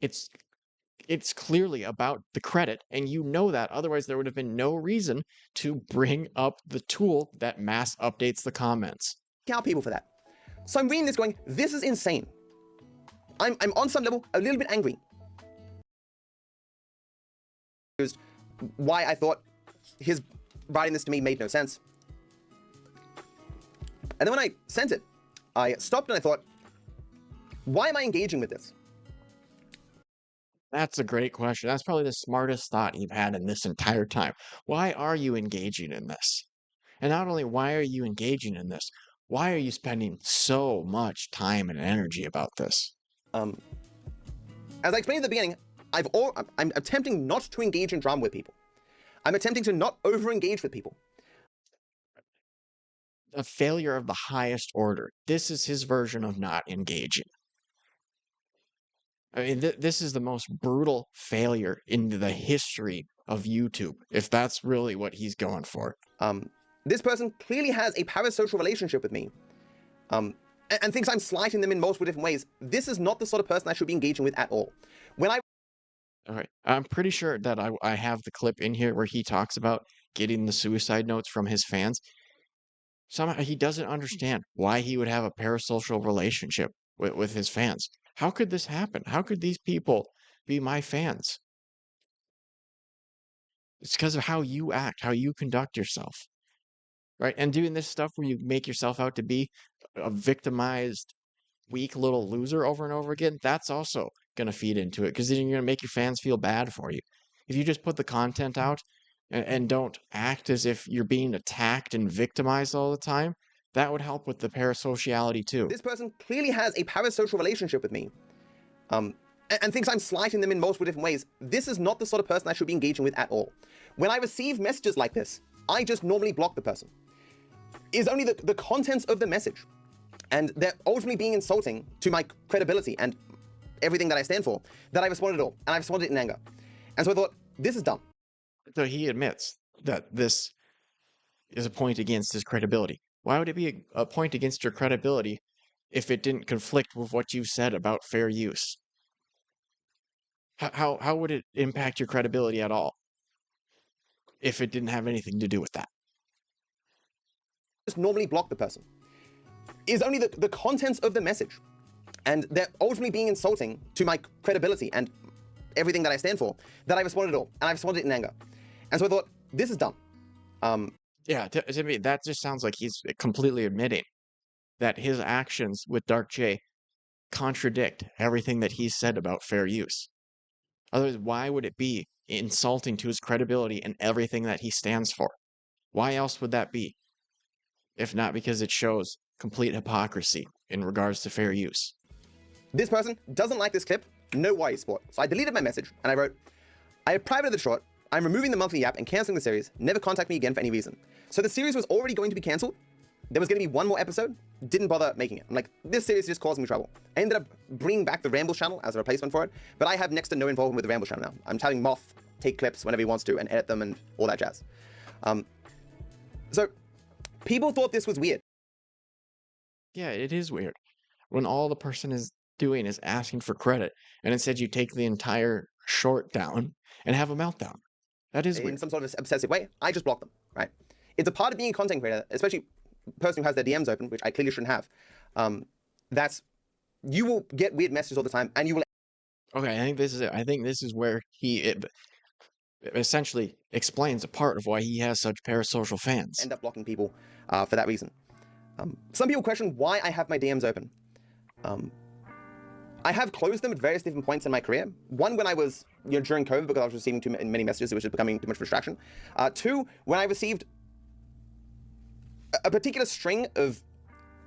It's clearly about the credit, and you know that. Otherwise, there would have been no reason to bring up the tool that mass updates the comments. Out people for that. So I'm reading this going, this is insane. I'm on some level a little bit angry. Why I thought his writing this to me made no sense. And then when I sent it, I stopped and I thought, why am I engaging with this? That's a great question. That's probably the smartest thought you've had in this entire time. Why are you engaging in this? And not only why are you engaging in this, why are you spending so much time and energy about this? As I explained at the beginning, I'm attempting not to engage in drama with people. I'm attempting to not over-engage with people. A failure of the highest order. This is his version of not engaging. I mean, this is the most brutal failure in the history of YouTube, if that's really what he's going for. This person clearly has a parasocial relationship with me, and thinks I'm slighting them in multiple different ways. This is not the sort of person I should be engaging with at all. All right, I'm pretty sure that I have the clip in here where he talks about getting the suicide notes from his fans. Somehow he doesn't understand why he would have a parasocial relationship with his fans. How could this happen? How could these people be my fans? It's because of how you act, how you conduct yourself, right? And doing this stuff where you make yourself out to be a victimized, weak little loser over and over again, that's also going to feed into it, because then you're going to make your fans feel bad for you. If you just put the content out and don't act as if you're being attacked and victimized all the time, that would help with the parasociality too. This person clearly has a parasocial relationship with me, and thinks I'm slighting them in multiple different ways. This is not the sort of person I should be engaging with at all. When I receive messages like this, I just normally block the person. It's only the contents of the message, and they're ultimately being insulting to my credibility and everything that I stand for, that I responded at all, and I responded in anger. And so I thought, this is dumb. So he admits that this is a point against his credibility. Why would it be a point against your credibility if it didn't conflict with what you said about fair use? How would it impact your credibility at all if it didn't have anything to do with that? Just normally block the person. It's only the contents of the message, and they're ultimately being insulting to my credibility and everything that I stand for, that I responded at all, and I responded in anger. And so I thought, this is dumb. Yeah, to me, that just sounds like he's completely admitting that his actions with Dark J contradict everything that he said about fair use. Otherwise, why would it be insulting to his credibility and everything that he stands for? Why else would that be? If not because it shows complete hypocrisy in regards to fair use. This person doesn't like this clip, no why sport. So I deleted my message and I wrote, I have privated the short, I'm removing the monthly app and cancelling the series. Never contact me again for any reason. So the series was already going to be cancelled. There was going to be one more episode. Didn't bother making it. I'm like, this series just caused me trouble. I ended up bringing back the Rambles channel as a replacement for it, but I have next to no involvement with the Rambles channel now. I'm telling Moth take clips whenever he wants to and edit them and all that jazz. So people thought this was weird. Yeah, it is weird when all the person is doing is asking for credit, and instead you take the entire short down and have a meltdown. That is weird. In some sort of obsessive way. I just block them, right? It's a part of being a content creator, especially a person who has their DMs open, which I clearly shouldn't have. That's, you will get weird messages all the time, and you will. Okay, I think this is it. I think this is where he essentially explains a part of why he has such parasocial fans. End up blocking people for that reason. Some people question why I have my DMs open. I have closed them at various different points in my career. One, when I was, during COVID, because I was receiving too many messages, it was just becoming too much of a distraction. Two, when I received a particular string of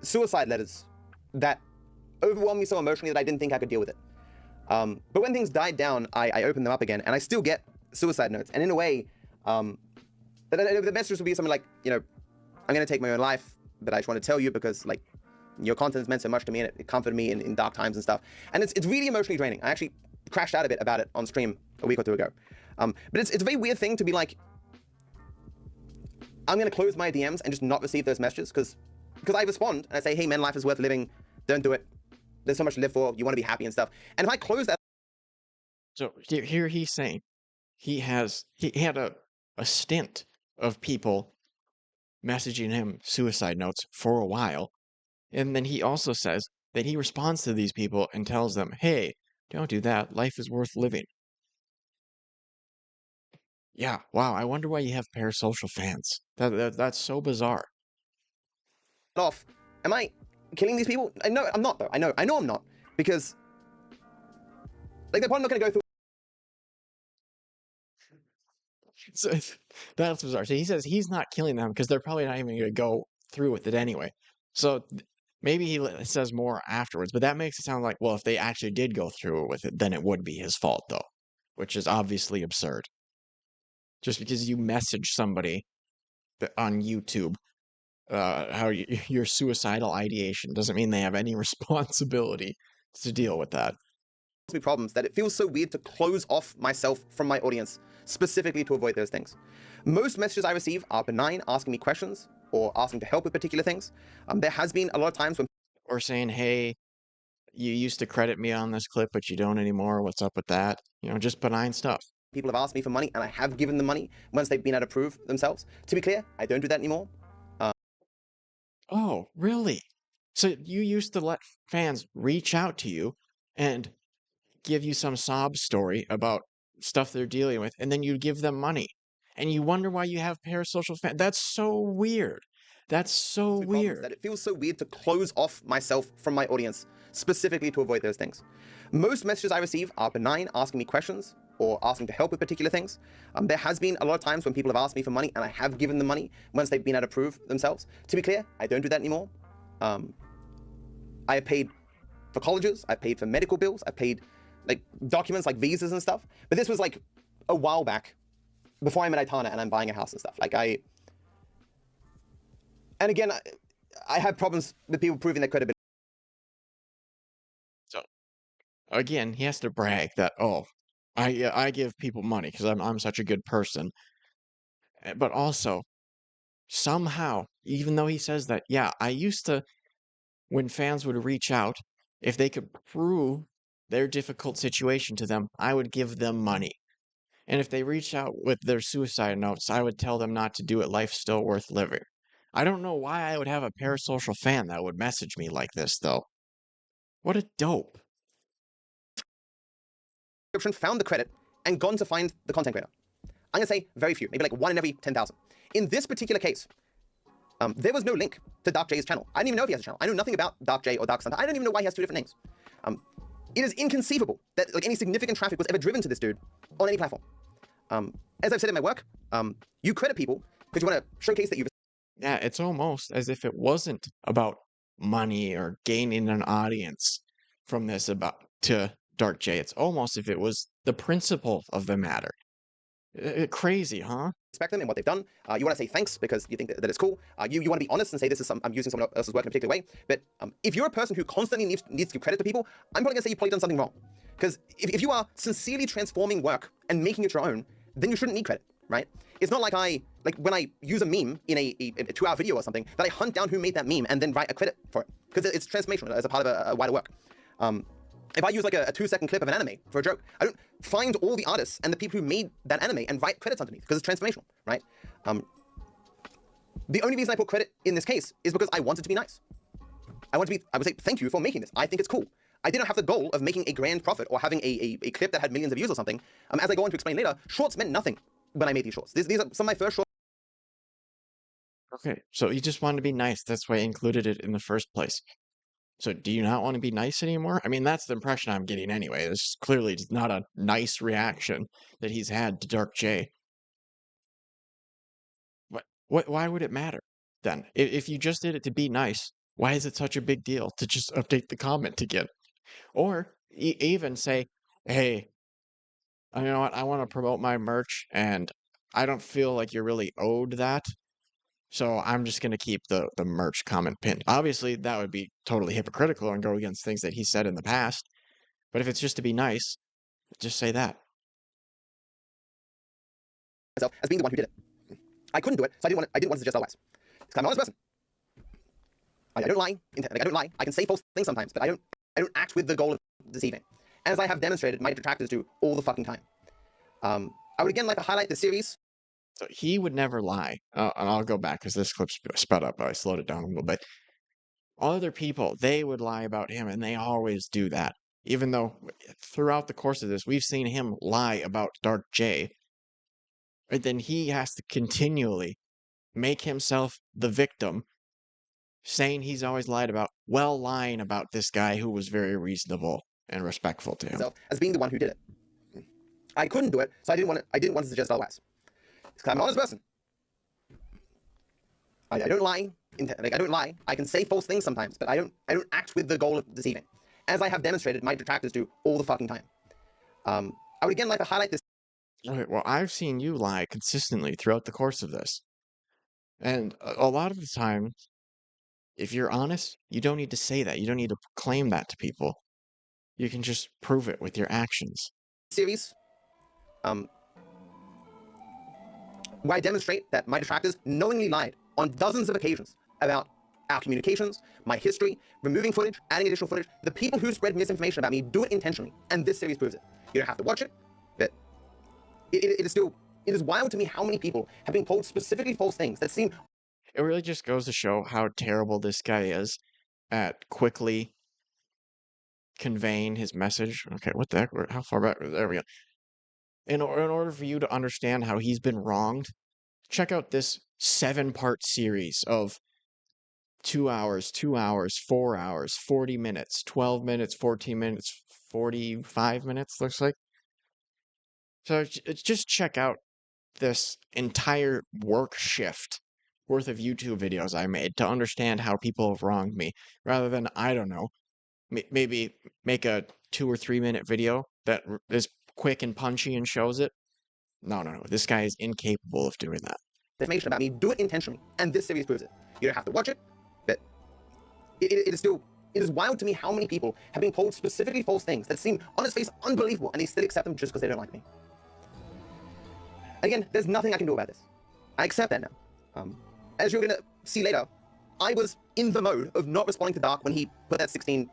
suicide letters that overwhelmed me so emotionally that I didn't think I could deal with it. But when things died down, I opened them up again, and I still get suicide notes. And in a way, the messages would be something like, I'm going to take my own life, but I just want to tell you because, like, your content's meant so much to me, and it comforted me in dark times and stuff. And it's really emotionally draining. I actually crashed out a bit about it on stream a week or two ago. But it's a very weird thing to be like, I'm going to close my DMs and just not receive those messages because I respond and I say, hey man, life is worth living. Don't do it. There's so much to live for. You want to be happy and stuff. And if I close that. So here he's saying he had a stint of people messaging him suicide notes for a while. And then he also says that he responds to these people and tells them, hey, don't do that. Life is worth living. Yeah, wow. I wonder why you have parasocial fans. That's so bizarre. Off. Am I killing these people? No, I'm not though. I know I'm not. Because like they're probably not going to go through. So, that's bizarre. So he says he's not killing them because they're probably not even going to go through with it anyway. So maybe he says more afterwards, but that makes it sound like, well, if they actually did go through with it, then it would be his fault, though, which is obviously absurd. Just because you message somebody on YouTube how your suicidal ideation doesn't mean they have any responsibility to deal with that. Me problems that it feels so weird to close off myself from my audience specifically to avoid those things. Most messages I receive are benign, asking me questions or asking to help with particular things. There has been a lot of times when or saying, hey, you used to credit me on this clip, but you don't anymore. What's up with that? Just benign stuff. people have asked me for money and I have given them money once they've been able to prove themselves. To be clear, I don't do that anymore. Oh, really? So you used to let fans reach out to you and give you some sob story about stuff they're dealing with, and then you give them money. And you wonder why you have parasocial fans. That's so weird. That's so weird. That it feels so weird to close off myself from my audience, specifically to avoid those things. Most messages I receive are benign, asking me questions or asking for help with particular things. There has been a lot of times when people have asked me for money and I have given them money once they've been able to prove themselves. To be clear, I don't do that anymore. I have paid for colleges, I paid for medical bills, I paid like documents like visas and stuff. But this was like a while back before I'm at Aitana and I'm buying a house and stuff. And again, I have problems with people proving their credibility. So again, he has to brag that, oh, I give people money because I'm such a good person. But also, somehow, even though he says that, yeah, I used to, when fans would reach out, if they could prove their difficult situation to them, I would give them money. And if they reach out with their suicide notes, I would tell them not to do it. Life's still worth living. I don't know why I would have a parasocial fan that would message me like this, though. What a dope. Found the credit and gone to find the content creator. I'm going to say very few, maybe like 1 in every 10,000. In this particular case, there was no link to DarkJ's channel. I didn't even know if he has a channel. I know nothing about DarkJ or DarkStunter. I don't even know why he has 2 different names. It is inconceivable that like any significant traffic was ever driven to this dude on any platform. As I've said in my work, you credit people because you want to showcase that you've... Yeah, it's almost as if it wasn't about money or gaining an audience from this about to DarkJ. It's almost if it was the principle of the matter. Crazy, huh? Respect them in what they've done. You want to say thanks because you think that it's cool. You want to be honest and say this is I'm using someone else's work in a particular way. But if you're a person who constantly needs to give credit to people, I'm probably going to say you've probably done something wrong. Because if you are sincerely transforming work and making it your own, then you shouldn't need credit, right? It's not like when I use a meme in a 2-hour video or something, that I hunt down who made that meme and then write a credit for it. Because it's transformational as a part of a wider work. If I use like a 2-second clip of an anime for a joke, I don't find all the artists and the people who made that anime and write credits underneath because it's transformational, right? The only reason I put credit in this case is because I wanted to be nice. I would say thank you for making this. I think it's cool. I didn't have the goal of making a grand profit or having a clip that had millions of views or something. As I go on to explain later, shorts meant nothing when I made these shorts. These are some of my first shorts. Okay, so you just wanted to be nice. That's why I included it in the first place. So do you not want to be nice anymore? I mean, that's the impression I'm getting anyway. This is clearly just not a nice reaction that he's had to DarkJ. Why would it matter then? If you just did it to be nice, why is it such a big deal to just update the comment again? Or even say, hey, you know what? I want to promote my merch and I don't feel like you're really owed that. So I'm just going to keep the merch comment pinned. Obviously, that would be totally hypocritical and go against things that he said in the past. But if it's just to be nice, just say that. Myself as being the one who did it. I couldn't do it, so I didn't want to suggest otherwise. Because I'm an honest person. I don't lie. I don't lie. I can say false things sometimes, but I don't act with the goal of deceiving. As I have demonstrated, my detractors do all the fucking time. I would again like to highlight the series. So he would never lie. And I'll go back because this clip's sped up, but I slowed it down a little bit. Other people, they would lie about him, and they always do that. Even though throughout the course of this, we've seen him lie about DarkJ. But then he has to continually make himself the victim, saying he's always lied about, while lying about this guy who was very reasonable and respectful to him. Myself as being the one who did it. I couldn't do it, so I didn't want to suggest otherwise. Because I'm an honest person. I don't lie. I don't lie. I can say false things sometimes, but I don't act with the goal of deceiving. As I have demonstrated, my detractors do all the fucking time. I would again like to highlight this. Okay, well, I've seen you lie consistently throughout the course of this. And a lot of the time, if you're honest, you don't need to say that. You don't need to claim that to people. You can just prove it with your actions. Series, where I demonstrate that my detractors knowingly lied on dozens of occasions about our communications, my history, removing footage, adding additional footage. The people who spread misinformation about me do it intentionally, and this series proves it. You don't have to watch it, but it is wild to me how many people have been told specifically false things that seem... It really just goes to show how terrible this guy is at quickly conveying his message. Okay, what the heck? How far back? There we go. In order for you to understand how he's been wronged, check out this 7-part series of 2 hours, 2 hours, 4 hours, 40 minutes, 12 minutes, 14 minutes, 45 minutes, looks like. So just check out this entire work shift worth of YouTube videos I made to understand how people have wronged me, rather than, I don't know, maybe make a 2 or 3 minute video that is quick and punchy and shows it. No, no, no. This guy is incapable of doing that. Information about me, do it intentionally, and this series proves it. You don't have to watch it, but it is wild to me how many people have been told specifically false things that seem on its face unbelievable, and they still accept them just because they don't like me. Again, there's nothing I can do about this. I accept that now. As you're gonna see later, I was in the mode of not responding to Dark when he put that 16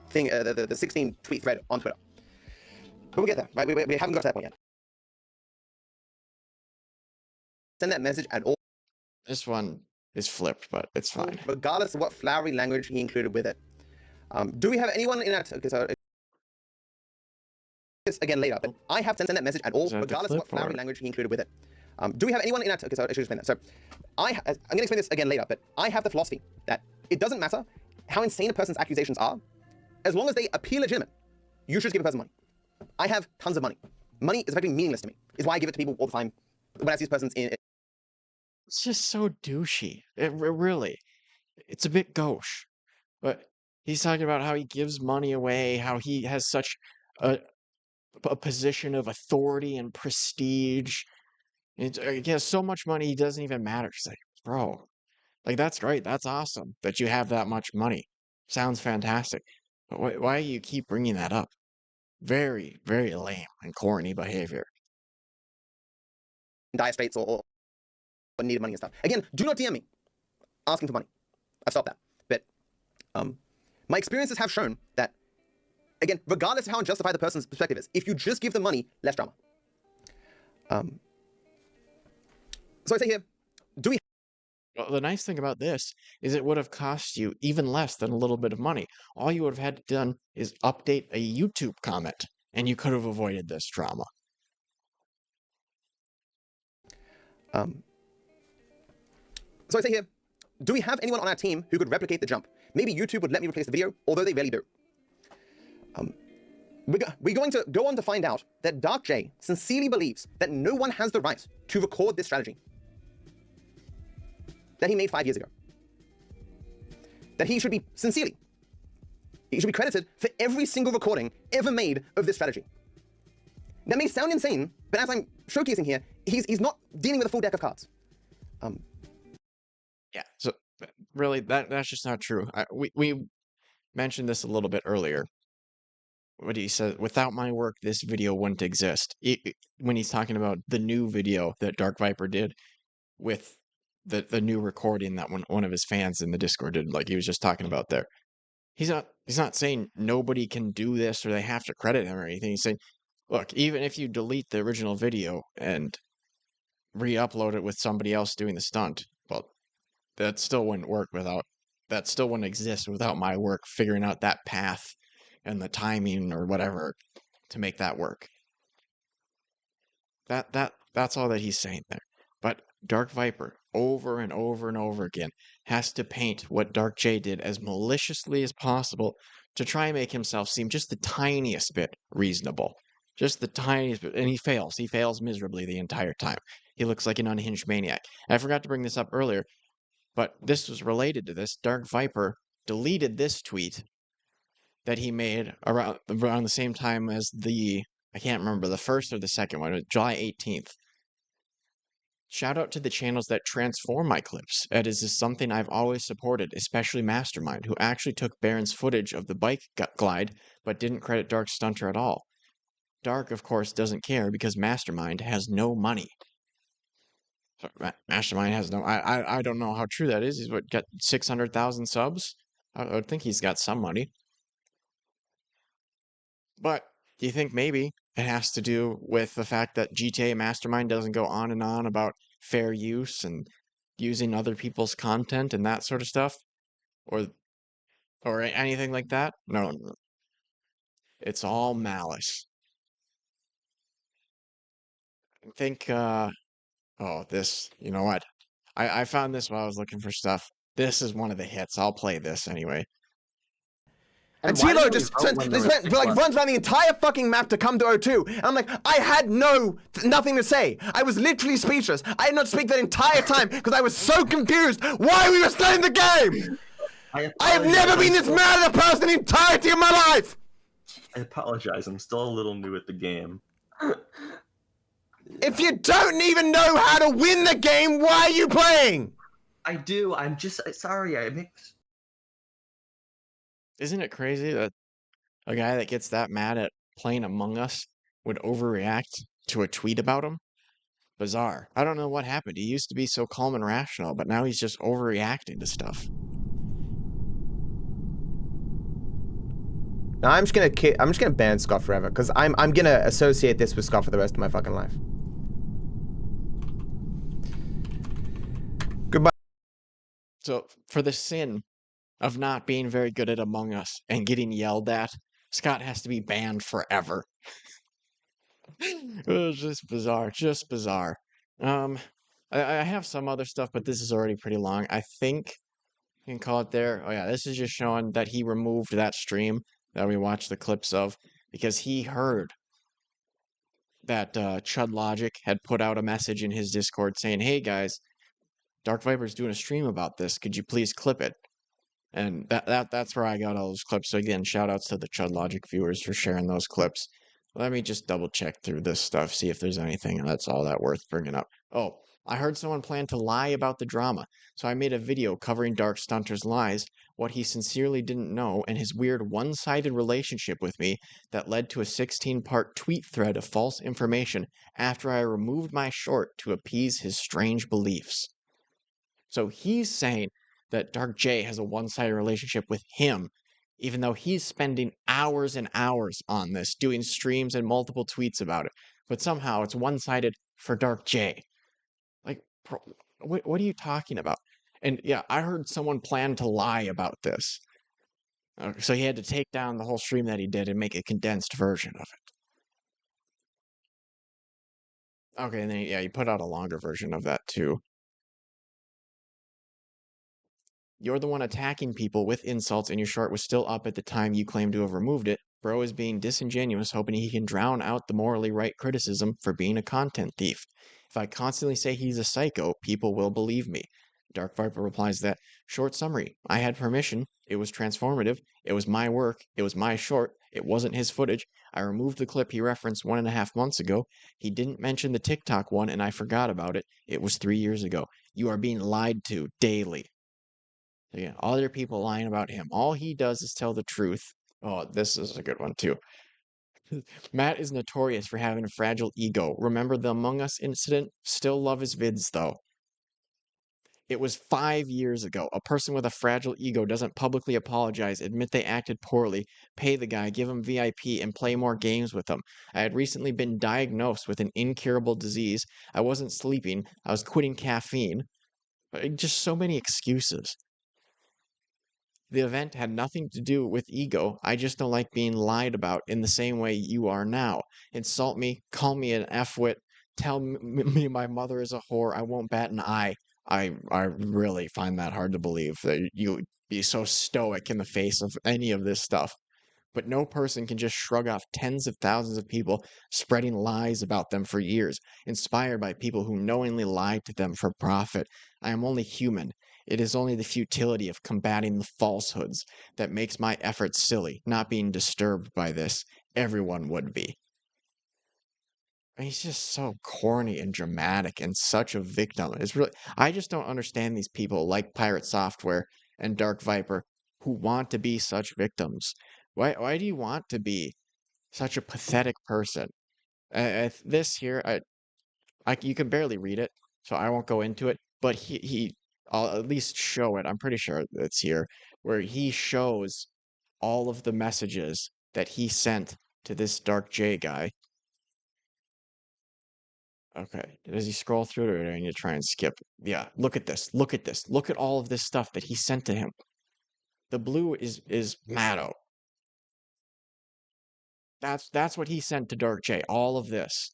thing, the 16 tweet thread on Twitter. But we'll get there, right? We haven't got to that point yet. Send that message at all. This one is flipped, but it's fine. Regardless of what flowery language he included with it. Do we have anyone in that? Okay, so this again later, but I have to send that message at all, regardless of what flowery language he included with it. Do we have anyone in that? Okay, so I should explain that. So I'm going to explain this again later, but I have the philosophy that it doesn't matter how insane a person's accusations are, as long as they appear legitimate, you should give a person money. I have tons of money. Money is effectively meaningless to me. Is why I give it to people all the time when I see this person's in. It's just so douchey. It really, it's a bit gauche. But he's talking about how he gives money away, how he has such a position of authority and prestige. He has so much money, he doesn't even matter. He's like, bro, like, that's great. That's awesome that you have that much money. Sounds fantastic. But why do you keep bringing that up? Very, very lame and corny behavior. Dire straits or needed money and stuff. Again, do not DM me asking for money. I've stopped that. But my experiences have shown that, again, regardless of how unjustified the person's perspective is, if you just give them money, less drama. So I say here, do we... Well, the nice thing about this is it would have cost you even less than a little bit of money. All you would have had to done is update a YouTube comment, and you could have avoided this drama. So I say here, do we have anyone on our team who could replicate the jump? Maybe YouTube would let me replace the video, although they rarely do. We're going to go on to find out that Dark J sincerely believes that no one has the right to record this strategy that he made 5 years ago. That he should be he should be credited for every single recording ever made of this strategy. That may sound insane, but as I'm showcasing here, he's not dealing with a full deck of cards. Yeah, so really, that's just not true. We mentioned this a little bit earlier. What he said, without my work, this video wouldn't exist. When he's talking about the new video that Dark Viper did with the new recording that one of his fans in the Discord did, like he was just talking about there. He's not saying nobody can do this or they have to credit him or anything. He's saying, look, even if you delete the original video and re-upload it with somebody else doing the stunt, well, that still wouldn't work that still wouldn't exist without my work figuring out that path and the timing or whatever to make that work. That's all that he's saying there. But Dark Viper, over and over and over again, has to paint what Dark J did as maliciously as possible to try and make himself seem just the tiniest bit reasonable. Just the tiniest bit. And he fails. He fails miserably the entire time. He looks like an unhinged maniac. I forgot to bring this up earlier, but this was related to this. Dark Viper deleted this tweet that he made around the same time as I can't remember, the first or the second one, July 18th. Shout out to the channels that transform my clips. It is something I've always supported, especially Mastermind, who actually took Baron's footage of the bike glide, but didn't credit DarkStunter at all. Dark, of course, doesn't care because Mastermind has no money. Mastermind has no... I don't know how true that is. He's got 600,000 subs? I would think he's got some money. But do you think maybe it has to do with the fact that GTA Mastermind doesn't go on and on about fair use and using other people's content and that sort of stuff? Or anything like that? No. It's all malice. I think, you know what? I found this while I was looking for stuff. This is one of the hits. I'll play this anyway. And why Tilo didn't we just vote when there was 6 left? runs around the entire fucking map to come to O2. And I'm like, I had nothing to say. I was literally speechless. I did not speak that entire time because I was so confused why we were still in the game. I have never been this mad at a person in the entirety of my life. I apologize. I'm still a little new at the game. If you don't even know how to win the game, why are you playing? I do. I'm just sorry. I make. Isn't it crazy that a guy that gets that mad at playing Among Us would overreact to a tweet about him? Bizarre. I don't know what happened. He used to be so calm and rational, but now he's just overreacting to stuff. No, I'm just gonna ban Scott forever because I'm gonna associate this with Scott for the rest of my fucking life. Goodbye. So for the sin of not being very good at Among Us and getting yelled at, Scott has to be banned forever. It was just bizarre, just bizarre. I have some other stuff, but this is already pretty long. I think you can call it there. Oh yeah, this is just showing that he removed that stream that we watched the clips of because he heard that Chud Logic had put out a message in his Discord saying, "Hey guys, Dark Viper's doing a stream about this. Could you please clip it?" And that's where I got all those clips. So again, shout outs to the Chud Logic viewers for sharing those clips. Let me just double check through this stuff, see if there's anything that's all that worth bringing up. Oh, I heard someone plan to lie about the drama, so I made a video covering DarkStunter's lies, what he sincerely didn't know, and his weird one-sided relationship with me that led to a 16-part tweet thread of false information after I removed my short to appease his strange beliefs. So he's saying that Dark J has a one-sided relationship with him, even though he's spending hours and hours on this, doing streams and multiple tweets about it. But somehow it's one-sided for Dark J. Like, what are you talking about? And yeah, I heard someone plan to lie about this. So he had to take down the whole stream that he did and make a condensed version of it. Okay, and then yeah, he put out a longer version of that too. You're the one attacking people with insults, and your short was still up at the time you claim to have removed it. Bro is being disingenuous, hoping he can drown out the morally right criticism for being a content thief. If I constantly say he's a psycho, people will believe me. Dark Viper replies that, short summary, I had permission, it was transformative, it was my work, it was my short, it wasn't his footage, I removed the clip he referenced 1.5 months ago, he didn't mention the TikTok one and I forgot about it, it was 3 years ago. You are being lied to daily. Yeah, other people lying about him. All he does is tell the truth. Oh, this is a good one too. Matt is notorious for having a fragile ego. Remember the Among Us incident? Still love his vids though. It was 5 years ago. A person with a fragile ego doesn't publicly apologize, admit they acted poorly, pay the guy, give him VIP, and play more games with him. I had recently been diagnosed with an incurable disease. I wasn't sleeping. I was quitting caffeine. Just so many excuses. The event had nothing to do with ego. I just don't like being lied about in the same way you are now. Insult me, call me an F-wit, tell me my mother is a whore. I won't bat an eye. I really find that hard to believe that you would be so stoic in the face of any of this stuff. But no person can just shrug off tens of thousands of people spreading lies about them for years, inspired by people who knowingly lie to them for profit. I am only human. It is only the futility of combating the falsehoods that makes my efforts silly, not being disturbed by this. Everyone would be. He's just so corny and dramatic and such a victim. It's really, I just don't understand these people like Pirate Software and Dark Viper who want to be such victims. Why do you want to be such a pathetic person? This here, you can barely read it, so I won't go into it. But I'll at least show it. I'm pretty sure it's here where he shows all of the messages that he sent to this Dark J guy. Okay, does he scroll through it or do I need to try and skip? Yeah, look at this. Look at this. Look at all of this stuff that he sent to him. The blue is Matto. That's what he sent to Dark J. All of this.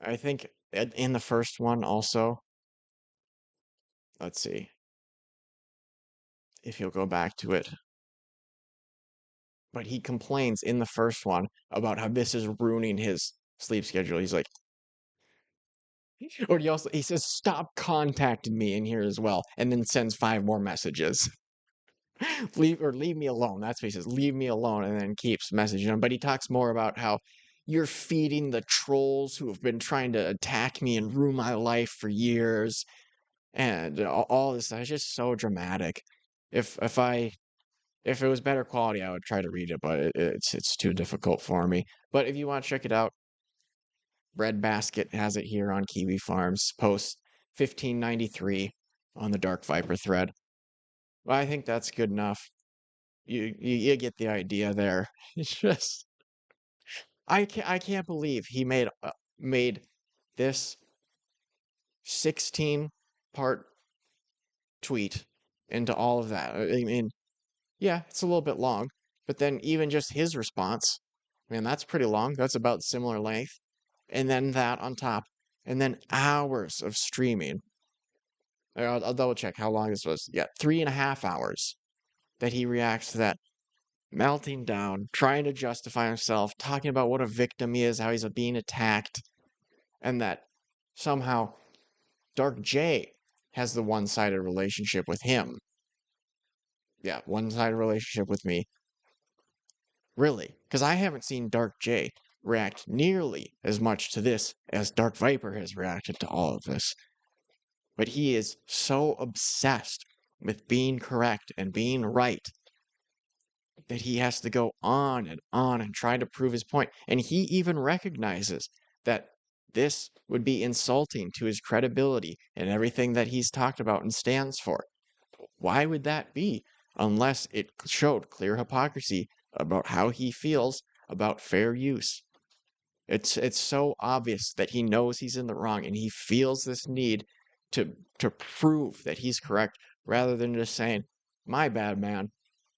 I think in the first one also. Let's see. if he'll go back to it. But he complains in the first one about how this is ruining his sleep schedule. He's like, or he says, stop contacting me in here as well, and then sends 5 more messages. leave me alone. That's what he says. Leave me alone, and then keeps messaging him. But he talks more about how you're feeding the trolls who have been trying to attack me and ruin my life for years, and all this stuff. It's just so dramatic. If it was better quality, I would try to read it, but it's too difficult for me. But if you want to check it out, Breadbasket has it here on Kiwi Farms, post 1593 on the Dark Viper thread. Well, I think that's good enough. You get the idea there. It's just I can't believe he made this 16-part tweet into all of that. I mean, yeah, it's a little bit long, but then even just his response, man, that's pretty long. That's about similar length. And then that on top, and then hours of streaming. I'll double check how long this was. Yeah, 3.5 hours that he reacts to that, melting down, trying to justify himself, talking about what a victim he is, how he's being attacked, and that somehow Dark J has the one-sided relationship with him. Yeah, one-sided relationship with me. Really, because I haven't seen Dark J react nearly as much to this as Dark Viper has reacted to all of this. But he is so obsessed with being correct and being right that he has to go on and try to prove his point. And he even recognizes that this would be insulting to his credibility and everything that he's talked about and stands for. Why would that be? Unless it showed clear hypocrisy about how he feels about fair use. It's so obvious that he knows he's in the wrong, and he feels this need to prove that he's correct, rather than just saying, my bad, man.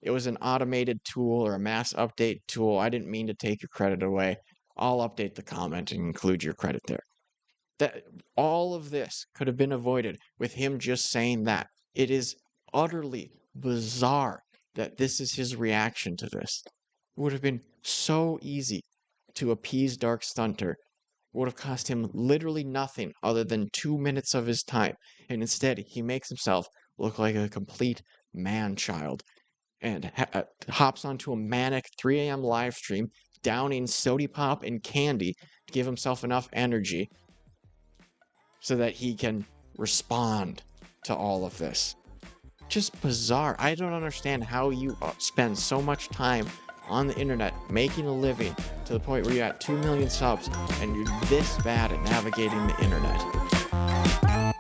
It was an automated tool or a mass update tool. I didn't mean to take your credit away. I'll update the comment and include your credit there. That all of this could have been avoided with him just saying that. It is utterly bizarre that this is his reaction to this. It would have been so easy to appease DarkStunter. It would have cost him literally nothing other than 2 minutes of his time. And instead, he makes himself look like a complete man-child and hops onto a manic 3 a.m. live stream, downing sody pop and candy to give himself enough energy so that he can respond to all of this. Just bizarre. I don't understand how you spend so much time on the internet making a living to the point where you're at 2 million subs and you're this bad at navigating the internet.